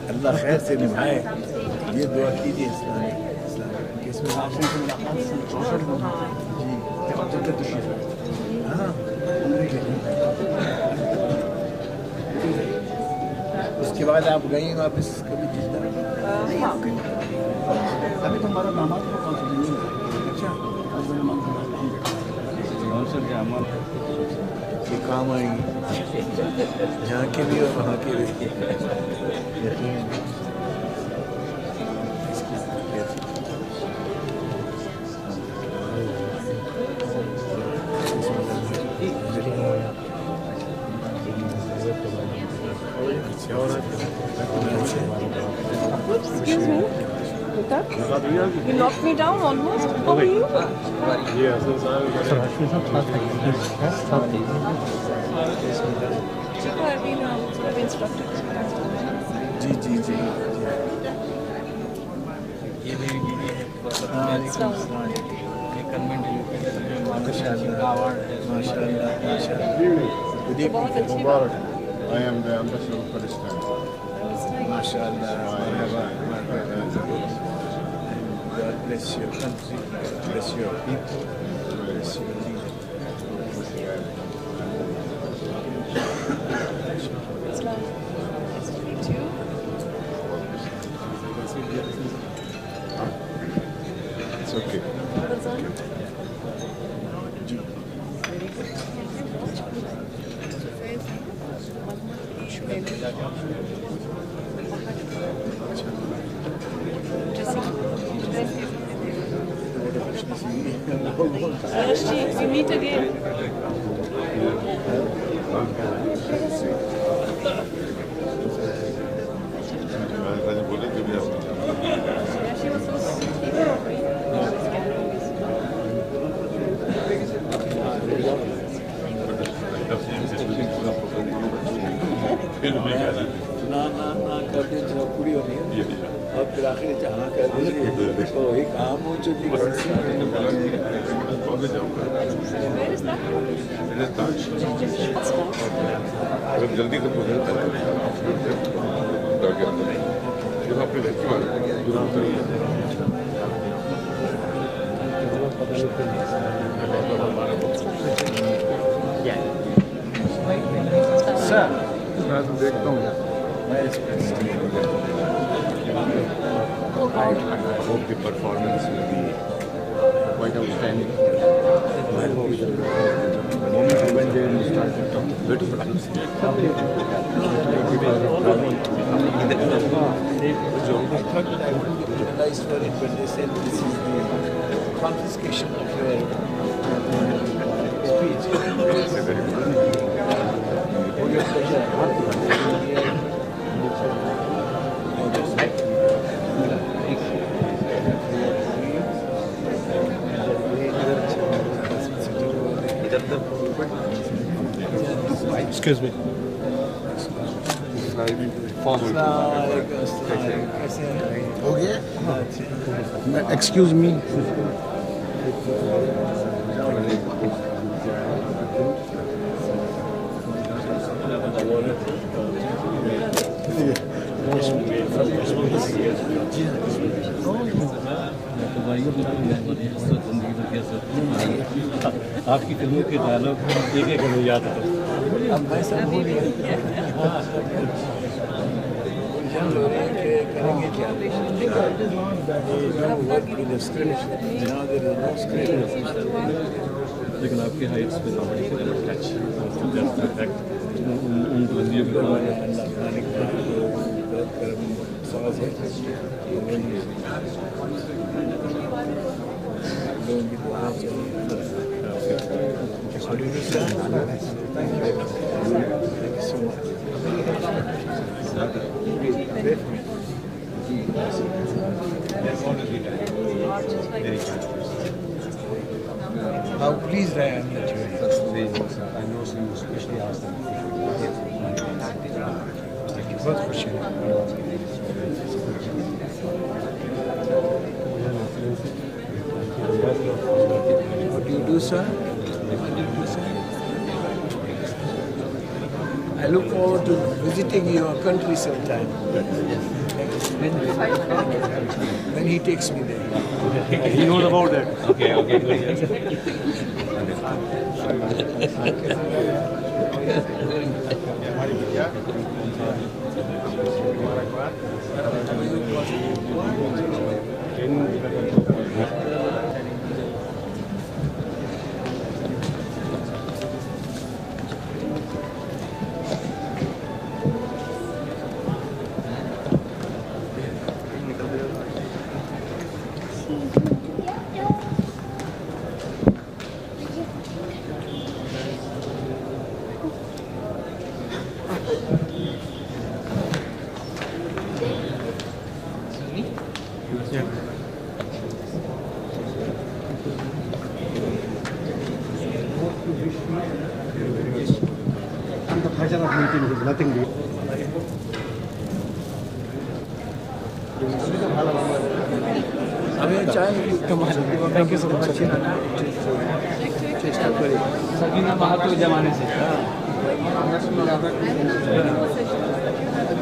अल्लाह खैर से निभाए, ये दुआ कीजिए इस्लाम इसमें आपसे मुलाकात जी। हाँ, उसके बाद आप गई वापस कभी जिद्दा? अभी तो हमारा दामाद को कौन सा नहीं है। अच्छा, कौन सा दामाद के काम आएंगे, यहाँ के भी और वहाँ के भी। Excuse me, Vita? You knocked me down almost. How are you? I've been instructed. जी जी जी। ये मेरी दीदी है, कन्वेंट माशाल्लाह माशाल्लाह। I am the ambassador of Palestine. MashaAllah. God bless your country, bless your people, bless your leader. It's nice to meet you. It's okay. What's on? Yes, we meet again. She was so sweet. ना करते जो पूरी होनी है और फिर आखिर जहाँ कर दे तो एक आम हो चुकी है। अगर जल्दी खत्म हो जाता है तो आपने देखी बात सर मैं तो देखता हूँ। I hope the performance will be quite outstanding. I hope the moment when they will start to talk beautiful. I thought that I wouldn't be penalized for it when they said this is the confiscation of your speech. Excuse me. हो गया? Excuse me. आपकी फिल्मों के dialogue एक एक हमें याद है। अब मैं सब भूल गया। करेंगे क्या? लेकिन आपके हाइट्स पे टच उन बंदियों को How pleased I am that you are here. I know you especially asked them. बहुत खुशी है। What do you do, sir? I look forward to visiting your country sometime. When he takes me there. He knows about that. Okay, okay, good. And the pleasure of meeting is nothing new. हमें चाय thank you so much. चेष्टा करें। सकीना बहादुर जमाने से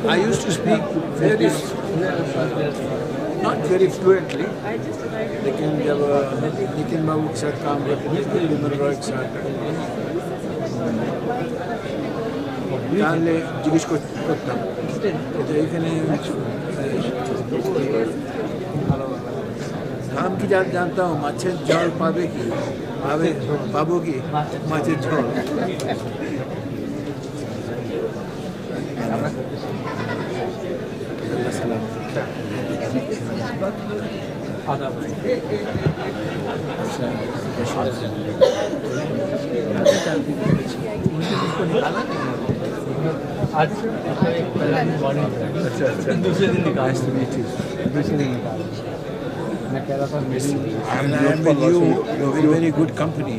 I used to speak very, not very fluently, लेकिन जब नितिन बाबू के साथ काम करते थे, विमल रॉय के साथ ताले जिगिश को करता तो एखाने नाम की जानता हूँ माछेर झोल पावे की पाबो की माछेर झोल आज दूसरे दिन निकाल दूसरे दिन निकाल मैं कह रहा था मेरी I am with you, you're very good company.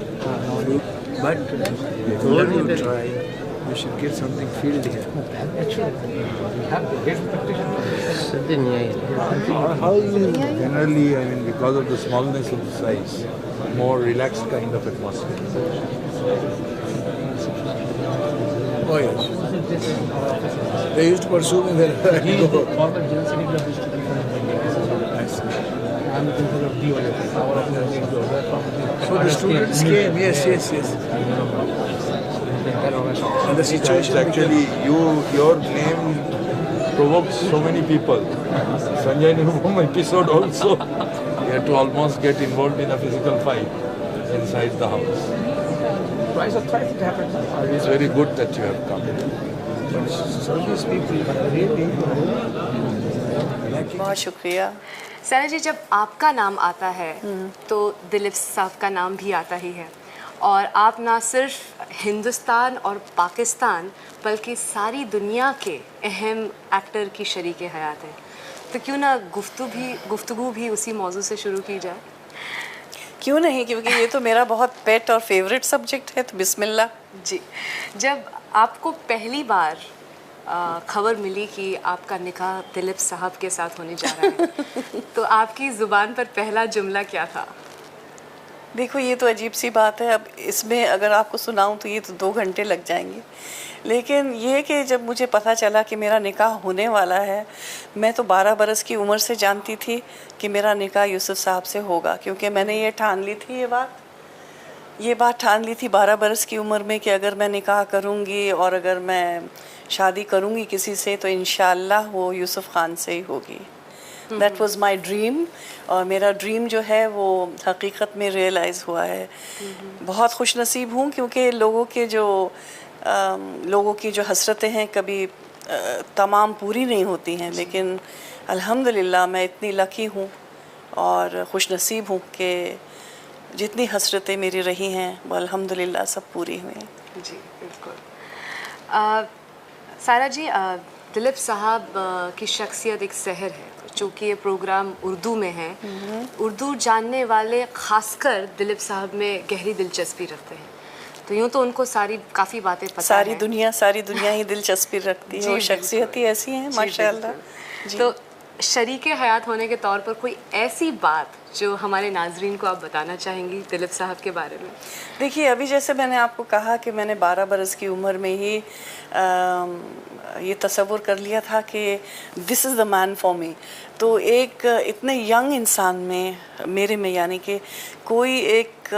But before you try, you should get something filled here. How you generally, I mean, because of the smallness of the size, more relaxed kind of atmosphere. Oh yes. They used to pursue me wherever I go. So the students came, yes. And the situation actually, your name provoked so many people. Sanjay Nirupam episode also, you had to almost get involved in a physical fight inside the house. twice or thrice it happened. It's very good that you have come. some of these people really बहुत शुक्रिया सना जी। जब आपका नाम आता है तो दिलीप साहब का नाम भी आता ही है और आप ना सिर्फ हिंदुस्तान और पाकिस्तान बल्कि सारी दुनिया के अहम एक्टर की शरीक हयात है, तो क्यों ना गुफ्तगू भी उसी मौजू से शुरू की जाए। क्यों नहीं, क्योंकि ये तो मेरा बहुत पेट और फेवरेट सब्जेक्ट है, तो बिस्मिल्लाह। जी, जब आपको पहली बार खबर मिली कि आपका निकाह दिलीप साहब के साथ होने जा रहा है तो आपकी ज़ुबान पर पहला जुमला क्या था? देखो, ये तो अजीब सी बात है, अब इसमें अगर आपको सुनाऊं तो ये तो 2 घंटे लग जाएंगे। लेकिन ये कि जब मुझे पता चला कि मेरा निकाह होने वाला है, मैं तो 12 बरस की उम्र से जानती थी कि मेरा निकाह यूसुफ साहब से होगा, क्योंकि मैंने ये ठान ली थी, ये बात ठान ली थी 12 बरस की उम्र में कि अगर मैं निकाह करूँगी और अगर मैं शादी करूँगी किसी से तो इंशाअल्लाह वो यूसुफ खान से ही होगी। दैट वाज माय ड्रीम, और मेरा ड्रीम जो है वो हकीकत में रियलाइज़ हुआ है। बहुत खुशनसीब हूँ, क्योंकि लोगों की जो हसरतें हैं कभी तमाम पूरी नहीं होती हैं, लेकिन अल्हम्दुलिल्लाह मैं इतनी लकी हूँ और खुशनसीब हूँ कि जितनी हसरतें मेरी रही हैं वो अल्हम्दुलिल्लाह सब पूरी हुई। जी बिल्कुल। सारा जी, दिलीप साहब की शख्सियत एक सहर है, चूँकि ये प्रोग्राम उर्दू में है, उर्दू जानने वाले खासकर दिलीप साहब में गहरी दिलचस्पी रखते हैं, तो यूँ तो उनको काफ़ी बातें पता सारी है। दुनिया ही दिलचस्पी रखती है, वो शख्सियत ही ऐसी है माशाअल्लाह। तो शरीके हयात होने के तौर पर कोई ऐसी बात जो हमारे नाजरीन को आप बताना चाहेंगी दिलीप साहब के बारे में? देखिए, अभी जैसे मैंने आपको कहा कि मैंने 12 बरस की उम्र में ही ये तसव्वुर कर लिया था कि this is the man for me. तो एक इतने यंग इंसान में, मेरे में, यानी कि कोई एक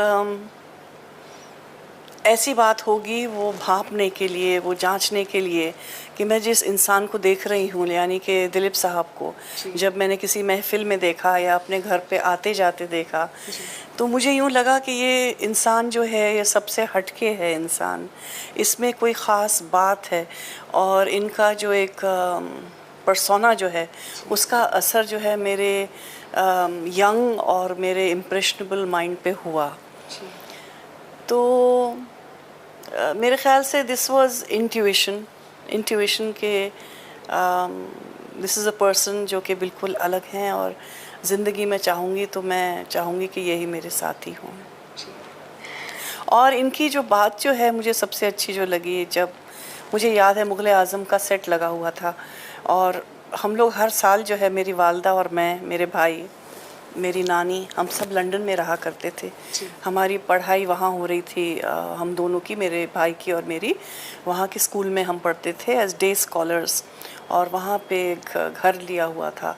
ऐसी बात होगी वो भांपने के लिए, वो जांचने के लिए कि मैं जिस इंसान को देख रही हूँ, यानी कि दिलीप साहब को जब मैंने किसी महफिल में देखा या अपने घर पे आते जाते देखा, तो मुझे यूँ लगा कि ये इंसान जो है ये सबसे हटके है इंसान, इसमें कोई ख़ास बात है, और इनका जो एक पर्सोना जो है उसका असर जो है मेरे यंग और मेरे इम्प्रेशनेबल माइंड पे हुआ। तो मेरे ख़्याल से दिस वाज इंट्यूशन के दिस इज़ अ पर्सन जो कि बिल्कुल अलग हैं, और ज़िंदगी में चाहूँगी तो मैं चाहूँगी कि यही मेरे साथी हों। और इनकी जो बात जो है मुझे सबसे अच्छी जो लगी, जब मुझे याद है मुग़ल आज़म का सेट लगा हुआ था, और हम लोग हर साल जो है, मेरी वालदा और मैं, मेरे भाई, मेरी नानी, हम सब लंदन में रहा करते थे। हमारी पढ़ाई वहाँ हो रही थी, हम दोनों की, मेरे भाई की और मेरी, वहाँ के स्कूल में हम पढ़ते थे एज डे स्कॉलर्स, और वहाँ पे एक घर लिया हुआ था।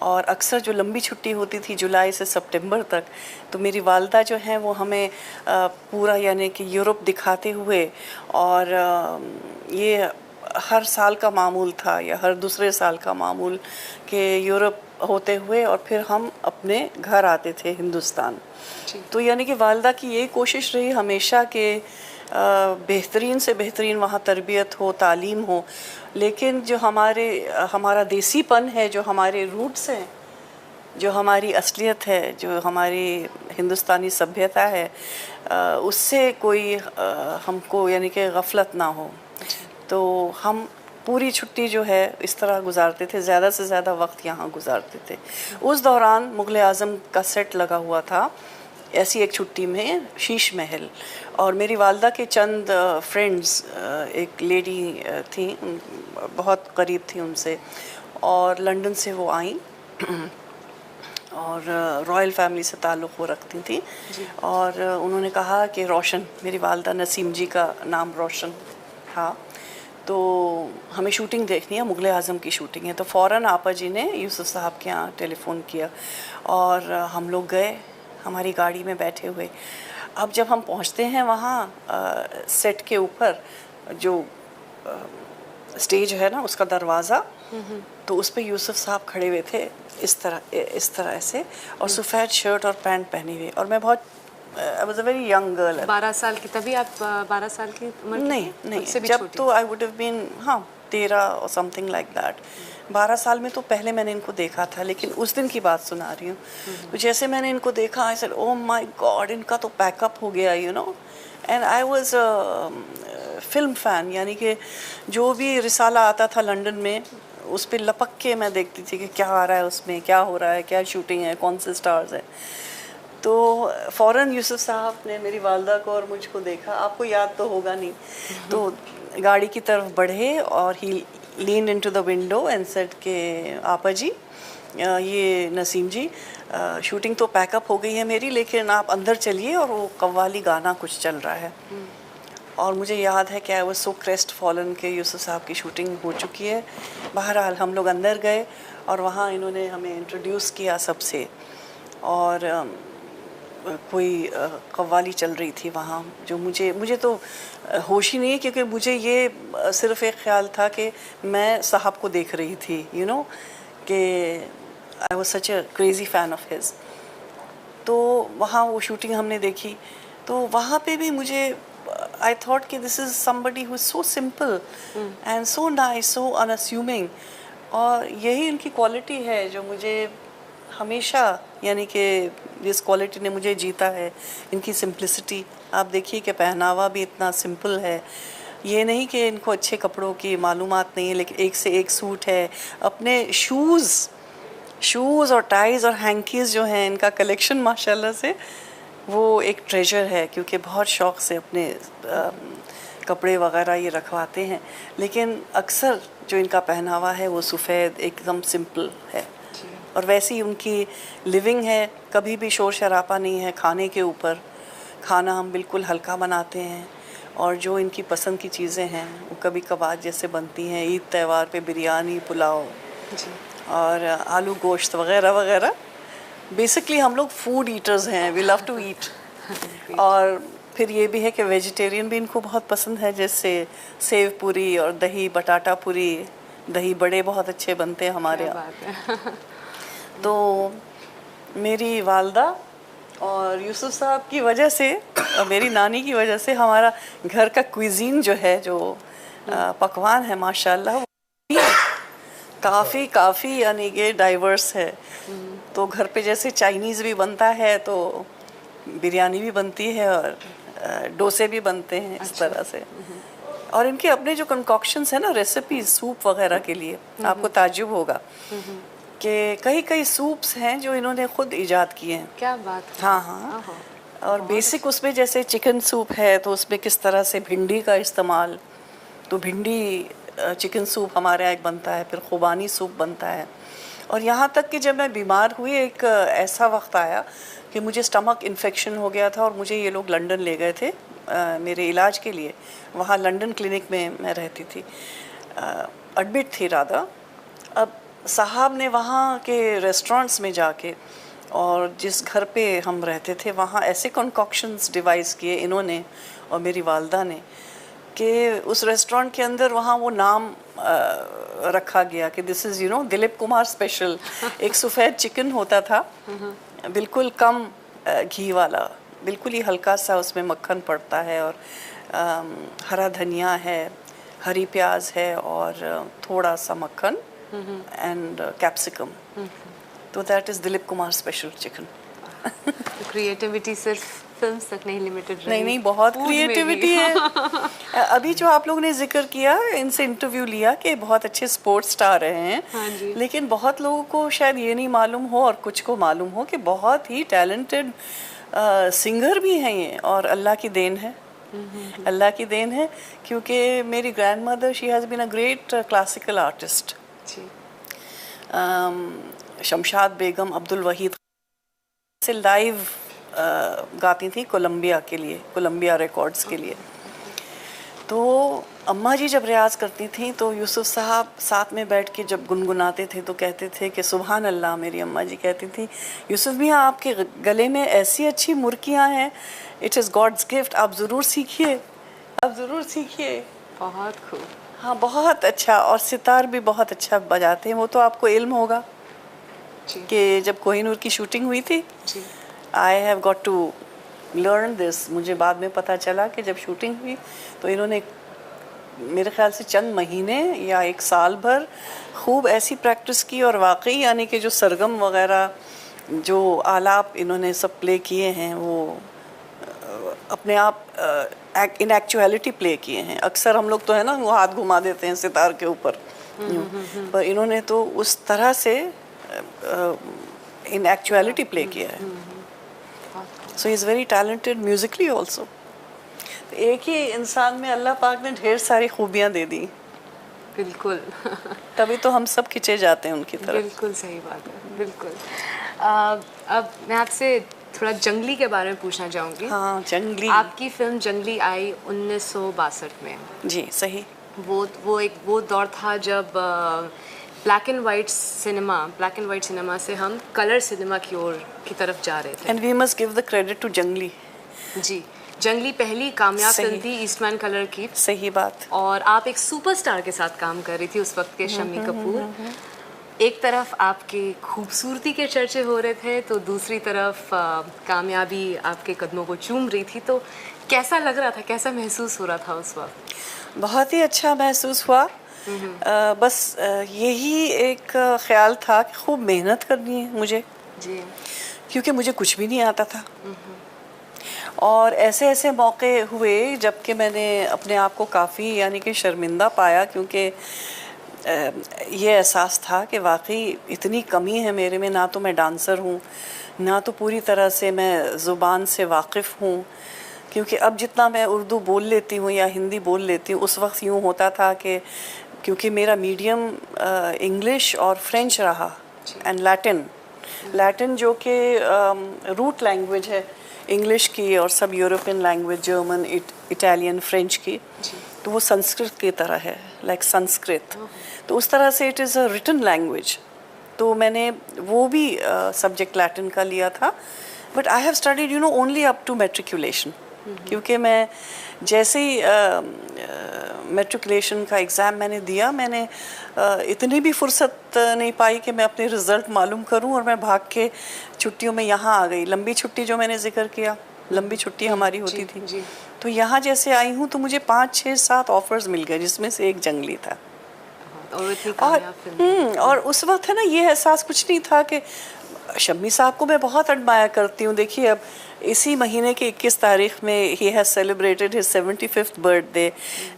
और अक्सर जो लंबी छुट्टी होती थी जुलाई से सितंबर तक, तो मेरी वालदा जो हैं वो हमें पूरा यानी कि यूरोप दिखाते हुए, और ये हर साल का मामूल था या हर दूसरे साल का मामूल कि यूरोप होते हुए और फिर हम अपने घर आते थे हिंदुस्तान। तो यानी कि वालदा की यही कोशिश रही हमेशा कि बेहतरीन से बेहतरीन वहाँ तरबियत हो, तालीम हो, लेकिन जो हमारा देसीपन है, जो हमारे रूट्स हैं, जो हमारी असलियत है, जो हमारी हिंदुस्तानी सभ्यता है, उससे कोई हमको यानी कि गफलत ना हो। तो हम पूरी छुट्टी जो है इस तरह गुजारते थे, ज़्यादा से ज़्यादा वक्त यहाँ गुजारते थे। उस दौरान मुग़ल आज़म का सेट लगा हुआ था ऐसी एक छुट्टी में शीश महल, और मेरी वालदा के चंद फ्रेंड्स, एक लेडी थी, बहुत करीब थी उनसे, और लंदन से वो आई और रॉयल फैमिली से ताल्लुक़ वो रखती थी, और उन्होंने कहा कि रोशन, मेरी वालदा नसीम जी का नाम रोशन था, तो हमें शूटिंग देखनी है, मुग़ल आज़म की शूटिंग है। तो फ़ौरन आपा जी ने यूसुफ साहब के यहाँ टेलीफ़ोन किया और हम लोग गए हमारी गाड़ी में बैठे हुए। अब जब हम पहुँचते हैं वहाँ सेट के ऊपर जो स्टेज है ना, उसका दरवाज़ा, तो उस पर यूसुफ साहब खड़े हुए थे इस तरह ऐसे, और सफ़ेद शर्ट और पैंट पहनी हुई, और मैं बहुत I was a very young girl. 12 साल की, तभी आप 12 साल की उम्र? नहीं, जब तो I would have been, हाँ 13 और समथिंग लाइक दैट। 12 साल में तो पहले मैंने इनको देखा था, लेकिन उस दिन की बात सुना रही हूँ। तो जैसे मैंने इनको देखा, I said oh my God, इनका तो पैकअप हो गया, you know. And I was film fan, यानी कि जो भी रिसाला आता था लंदन में उस पर लपक के मैं देखती थी कि क्या आ रहा है उसमें, क्या हो रहा है, क्या शूटिंग है, कौन से स्टार्स हैं। तो फ़ौरन यूसुफ साहब ने मेरी वालदा को और मुझको देखा, आपको याद तो होगा नहीं, तो गाड़ी की तरफ बढ़े और he lean into the window and said के आपा जी, ये नसीम जी, शूटिंग तो पैकअप हो गई है मेरी, लेकिन आप अंदर चलिए और वो कव्वाली गाना कुछ चल रहा है। और मुझे याद है कि I was so crest fallen के यूसुफ साहब की शूटिंग हो चुकी है। बहरहाल हम लोग अंदर गए और वहाँ इन्होंने हमें इंट्रोड्यूस किया सबसे, और कोई कव्वाली चल रही थी वहाँ, जो मुझे तो होश ही नहीं है, क्योंकि मुझे ये सिर्फ एक ख्याल था कि मैं साहब को देख रही थी, यू नो, कि I was such a crazy fan of his. तो वहाँ वो शूटिंग हमने देखी, तो वहाँ पे भी मुझे आई थॉट कि this is somebody who is so simple and so nice, so unassuming, और यही इनकी क्वालिटी है जो मुझे हमेशा, यानी कि जिस क्वालिटी ने मुझे जीता है, इनकी सिंपलिसिटी। आप देखिए कि पहनावा भी इतना सिंपल है, ये नहीं कि इनको अच्छे कपड़ों की मालूमात नहीं है, लेकिन एक से एक सूट है। अपने शूज़ और टाइज़ और हैंकीज़ जो हैं, इनका कलेक्शन माशाल्लाह से वो एक ट्रेजर है, क्योंकि बहुत शौक़ से अपने कपड़े वगैरह ये रखवाते हैं। लेकिन अक्सर जो इनका पहनावा है वो सफ़ेद एकदम सिंपल है, और वैसी ही उनकी लिविंग है, कभी भी शोर शराबा नहीं है। खाने के ऊपर खाना हम बिल्कुल हल्का बनाते हैं, और जो इनकी पसंद की चीज़ें हैं वो कभी कभार जैसे बनती हैं, ईद त्यौहार पे बिरयानी, पुलाव और आलू गोश्त वगैरह वगैरह। बेसिकली हम लोग फूड ईटर्स हैं, वी लव टू ईट। और फिर ये भी है कि वेजिटेरियन भी इनको बहुत पसंद है, जैसे सेव पूरी और दही बटाटा पूरी, दही बड़े बहुत अच्छे बनते हैं हमारे यहाँ। तो मेरी वालदा और यूसुफ साहब की वजह से और मेरी नानी की वजह से हमारा घर का क्विजीन जो है, जो पकवान है माशाल्लाह, काफ़ी यानी कि डाइवर्स है। तो घर पे जैसे चाइनीज़ भी बनता है, तो बिरयानी भी बनती है और डोसे भी बनते हैं, इस तरह से। और इनके अपने जो कंकॉक्शंस हैं ना, रेसिपीज सूप वगैरह के लिए, आपको ताज्जुब होगा कि कई सूप्स हैं जो इन्होंने खुद इजाद किए हैं। क्या बात है। हाँ। और बेसिक उसमें जैसे चिकन सूप है, तो उसमें किस तरह से भिंडी का इस्तेमाल, तो भिंडी चिकन सूप हमारे यहाँ एक बनता है, फिर खुबानी सूप बनता है। और यहाँ तक कि जब मैं बीमार हुई, एक ऐसा वक्त आया कि मुझे स्टमक इन्फेक्शन हो गया था, और मुझे ये लोग लंदन ले गए थे मेरे इलाज के लिए। वहाँ लंदन क्लिनिक में मैं रहती थी, एडमिट थी राधा। अब साहब ने वहाँ के रेस्टोरेंट्स में जाके, और जिस घर पे हम रहते थे वहाँ ऐसे कंकॉक्शंस डिवाइस किए इन्होंने और मेरी वालदा ने, कि उस रेस्टोरेंट के अंदर वहाँ वो नाम रखा गया कि this is Dilip Kumar special. एक सफ़ेद चिकन होता था, बिल्कुल कम घी वाला, बिल्कुल ही हल्का सा उसमें मक्खन पड़ता है, और हरा धनिया है, हरी प्याज है, और थोड़ा सा मक्खन एंड कैप्सिकम। तो that is Dilip Kumar special chicken. Creativity सिर्फ फिल्म्स तक नहीं लिमिटेड रही। नहीं, बहुत क्रिएटिविटी है। अभी जो आप लोगों ने जिक्र किया, इनसे इंटरव्यू लिया कि बहुत अच्छे स्पोर्ट्स स्टार रहे हैं। हाँ जी। लेकिन बहुत लोगों को शायद ये नहीं मालूम हो, और कुछ को मालूम हो, कि बहुत ही टैलेंटेड सिंगर भी हैं ये, और अल्लाह की देन है। अल्लाह की देन है, क्योंकि मेरी grandmother, she has been a great classical artist. Shamshad Begum, Abdul Waheed से लाइव गाती थी कोलंबिया के लिए, कोलंबिया रिकॉर्ड्स के लिए। तो अम्मा जी जब रियाज करती थी, तो यूसुफ साहब साथ में बैठ के जब गुनगुनाते थे तो कहते थे कि सुभान अल्लाह। मेरी अम्मा जी कहती थी, यूसुफ मियाँ आपके गले में ऐसी अच्छी मुर्कियाँ हैं, इट इज़ गॉड्स गिफ्ट, आप ज़रूर सीखिए, आप ज़रूर सीखिए। बहुत खूब। हाँ, बहुत अच्छा। और सितार भी बहुत अच्छा बजाते हैं। वो तो आपको इल्म होगा कि जब कोहिनूर की शूटिंग हुई थी, I have got to learn this. मुझे बाद में पता चला कि जब शूटिंग हुई तो इन्होंने मेरे ख्याल से चंद महीने या एक साल भर खूब ऐसी प्रैक्टिस की, और वाकई यानी कि जो सरगम वगैरह जो आलाप इन्होंने सब प्ले किए हैं वो अपने आप इन एक्चुअलिटी प्ले किए हैं। अक्सर हम लोग तो है ना वो हाथ घुमा देते हैं सितार के ऊपर, पर इन्होंने तो उस तरह से इन एक्चुअलिटी प्ले किया है। So he is very talented musically also. एक ही इंसान में अल्लाह पाक ने ढेर सारी खूबियाँ दे दी। बिल्कुल। तभी तो हम सब खिंचे जाते हैं उनकी तरफ। बिल्कुल सही बात है, बिल्कुल। अब मैं आपसे थोड़ा जंगली के बारे में पूछना चाहूँगी। हाँ, जंगली। आपकी फिल्म जंगली आई 1962 में। जी सही। वो दौर था जब ब्लैक एंड वाइट सिनेमा से हम कलर सिनेमा की तरफ जा रहे थे। And we must give the credit to Junglee. जी, जंगली पहली कामयाब फिल्म थी ईस्टमैन कलर की। सही बात। और आप एक सुपरस्टार के साथ काम कर रही थी उस वक्त के शम्मी कपूर। एक तरफ आपकी खूबसूरती के चर्चे हो रहे थे तो दूसरी तरफ कामयाबी आपके कदमों को चूम रही थी, तो कैसा लग रहा था, कैसा महसूस हो रहा था उस वक्त? बहुत ही अच्छा महसूस हुआ। बस यही एक ख्याल था कि खूब मेहनत करनी है मुझे जी, क्योंकि मुझे कुछ भी नहीं आता था। और ऐसे ऐसे मौके हुए जबकि मैंने अपने आप को काफ़ी यानी कि शर्मिंदा पाया, क्योंकि ये एहसास था कि वाकई इतनी कमी है मेरे में। ना तो मैं डांसर हूँ, ना तो पूरी तरह से मैं ज़ुबान से वाकिफ़ हूँ, क्योंकि अब जितना मैं उर्दू बोल लेती हूँ या हिंदी बोल लेती हूँ, उस वक्त यूँ होता था कि क्योंकि मेरा मीडियम इंग्लिश और फ्रेंच रहा एंड लैटिन जो कि रूट लैंग्वेज है इंग्लिश की और सब European language German, Italian, French की, तो वो संस्कृत की तरह है, लाइक संस्कृत। तो उस तरह से it is a written language. तो मैंने वो भी सब्जेक्ट लैटिन का लिया था, but I have studied only up to matriculation, क्योंकि मैं जैसे ही मैट्रिकुलेशन का एग्ज़ाम मैंने दिया, मैंने इतनी भी फुर्सत नहीं पाई कि मैं अपने रिज़ल्ट मालूम करूं, और मैं भाग के छुट्टियों में यहाँ आ गई। लंबी छुट्टी जो मैंने जिक्र किया, लंबी छुट्टी हमारी होती थी, तो यहाँ जैसे आई हूँ तो मुझे 5, 6, 7 ऑफर्स मिल गए, जिसमें से एक जंगली था। और उस वक्त है ना ये एहसास कुछ नहीं था कि शम्मी साहब को मैं बहुत एडमायर करती हूँ। देखिए अब इसी महीने की 21 तारीख में he has celebrated his 75th birthday,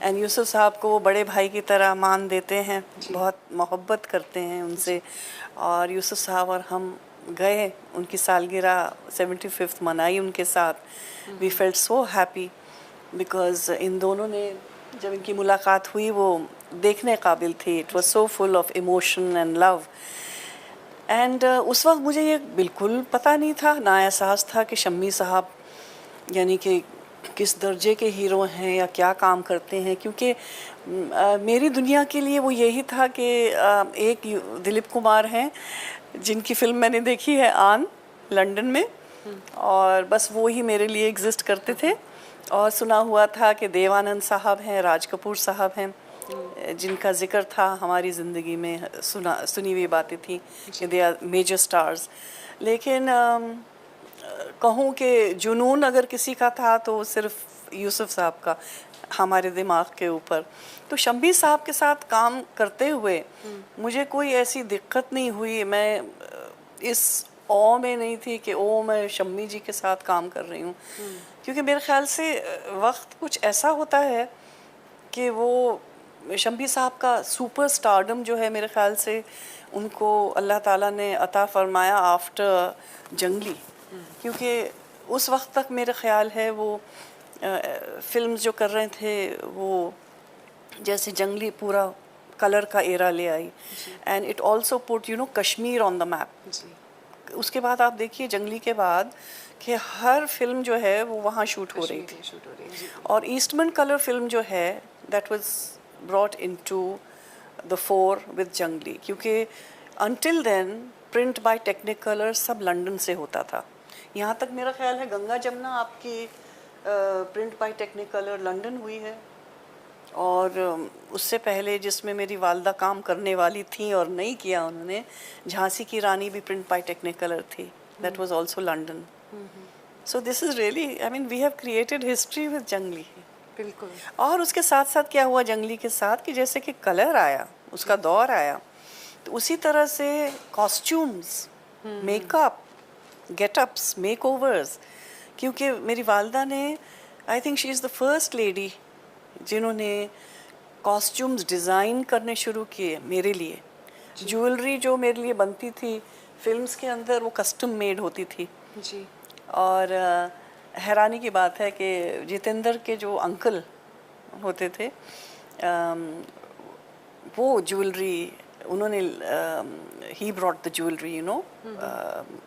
and Yusuf साहब को वो बड़े भाई की तरह मान देते हैं, बहुत मोहब्बत करते हैं उनसे। और यूसुफ साहब और हम गए, उनकी सालगिरह 75th मनाई उनके साथ। We felt so happy because इन दोनों ने जब इनकी मुलाकात हुई वो देखने काबिल थी। It was so full of emotion and love. And उस वक्त मुझे ये बिल्कुल पता नहीं था, ना एहसास था कि शम्मी साहब यानी कि किस दर्जे के हीरो हैं या क्या काम करते हैं, क्योंकि मेरी दुनिया के लिए वो यही था कि एक दिलीप कुमार हैं जिनकी फिल्म मैंने देखी है आन, लंदन में, और बस वो ही मेरे लिए एग्जिस्ट करते थे। और सुना हुआ था कि देवानंद साहब हैं, राज कपूर साहब हैं, जिनका जिक्र था हमारी ज़िंदगी में, सुनी हुई बातें थी कि दे आर मेजर स्टार्स। लेकिन कहूँ कि जुनून अगर किसी का था तो सिर्फ यूसुफ साहब का हमारे दिमाग के ऊपर। तो शम्मी साहब के साथ काम करते हुए मुझे कोई ऐसी दिक्कत नहीं हुई। मैं इस औ में नहीं थी कि ओ मैं शम्मी जी के साथ काम कर रही हूँ, क्योंकि मेरे ख्याल से वक्त कुछ ऐसा होता है कि वो शम्मी साहब का सुपर स्टारडम जो है, मेरे ख्याल से उनको अल्लाह ताला ने अता फरमाया आफ्टर जंगली, क्योंकि उस वक्त तक मेरे ख्याल है वो फिल्म जो कर रहे थे वो जैसे जंगली पूरा कलर का एरा ले आई, and it also put Kashmir on the map. उसके बाद आप देखिए जंगली के बाद कि हर फिल्म जो है वो वहाँ शूट हो रही थी। और ईस्टमन कलर फिल्म जो है that was brought into the fore with Junglee, क्योंकि until then print by Technicolor सब लंदन से होता था। यहाँ तक मेरा ख्याल है गंगा जमुना आपकी प्रिंट बाय टेक्निकलर लंदन हुई है, और उससे पहले जिसमें मेरी वालदा काम करने वाली थी और नहीं किया उन्होंने, झांसी की रानी भी प्रिंट बाय टेक्निकलर थी, that was also London. So this is really, I mean we have created history with Junglee. बिल्कुल। और उसके साथ साथ क्या हुआ जंगली के साथ कि जैसे कि कलर आया, उसका दौर आया, तो उसी तरह से कॉस्ट्यूम्स, मेकअप, गेटअप्स, मेकओवर्स, क्योंकि मेरी वालदा ने, I think she is the first lady जिन्होंने कॉस्ट्यूम्स डिज़ाइन करने शुरू किए मेरे लिए। ज्वेलरी जो मेरे लिए बनती थी फिल्म्स के अंदर वो कस्टम मेड होती थी जी। और हैरानी की बात है कि जितेंद्र के जो अंकल होते थे वो ज्वेलरी उन्होंने ही brought the jewellery you know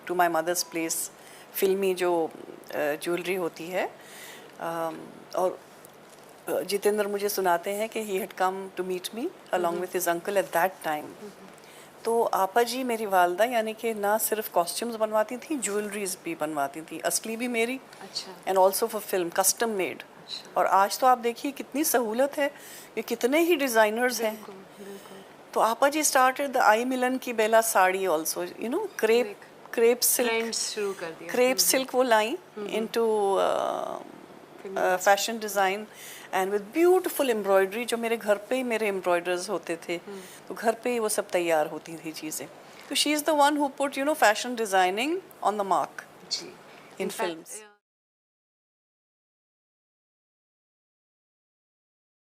to my mother's place, फिल्मी जो ज्वेलरी होती है। और जितेंद्र मुझे सुनाते हैं कि he had come to meet me along with his uncle at that time. तो आपा जी मेरी वालदा यानी कि ना सिर्फ कॉस्ट्यूम्स बनवाती थी, ज्वेलरीज भी बनवाती थी, असली भी मेरी, and also for film custom made. और आज तो आप देखिए कितनी सहूलत है कि कितने ही डिज़ाइनर्स हैं। तो आपा जी स्टार्टेड द आई मिलन की बेला sari also, you know, crepe silk शुरू कर दिया। क्रेप सिल्क वो लाई into fashion design and with beautiful embroidery, जो मेरे घर पे ही मेरे एम्ब्रॉयडर्स होते थे, तो घर पे ही वो सब तैयार होती थी चीज़ें। तो she is the one who put you know fashion designing on the mark in films.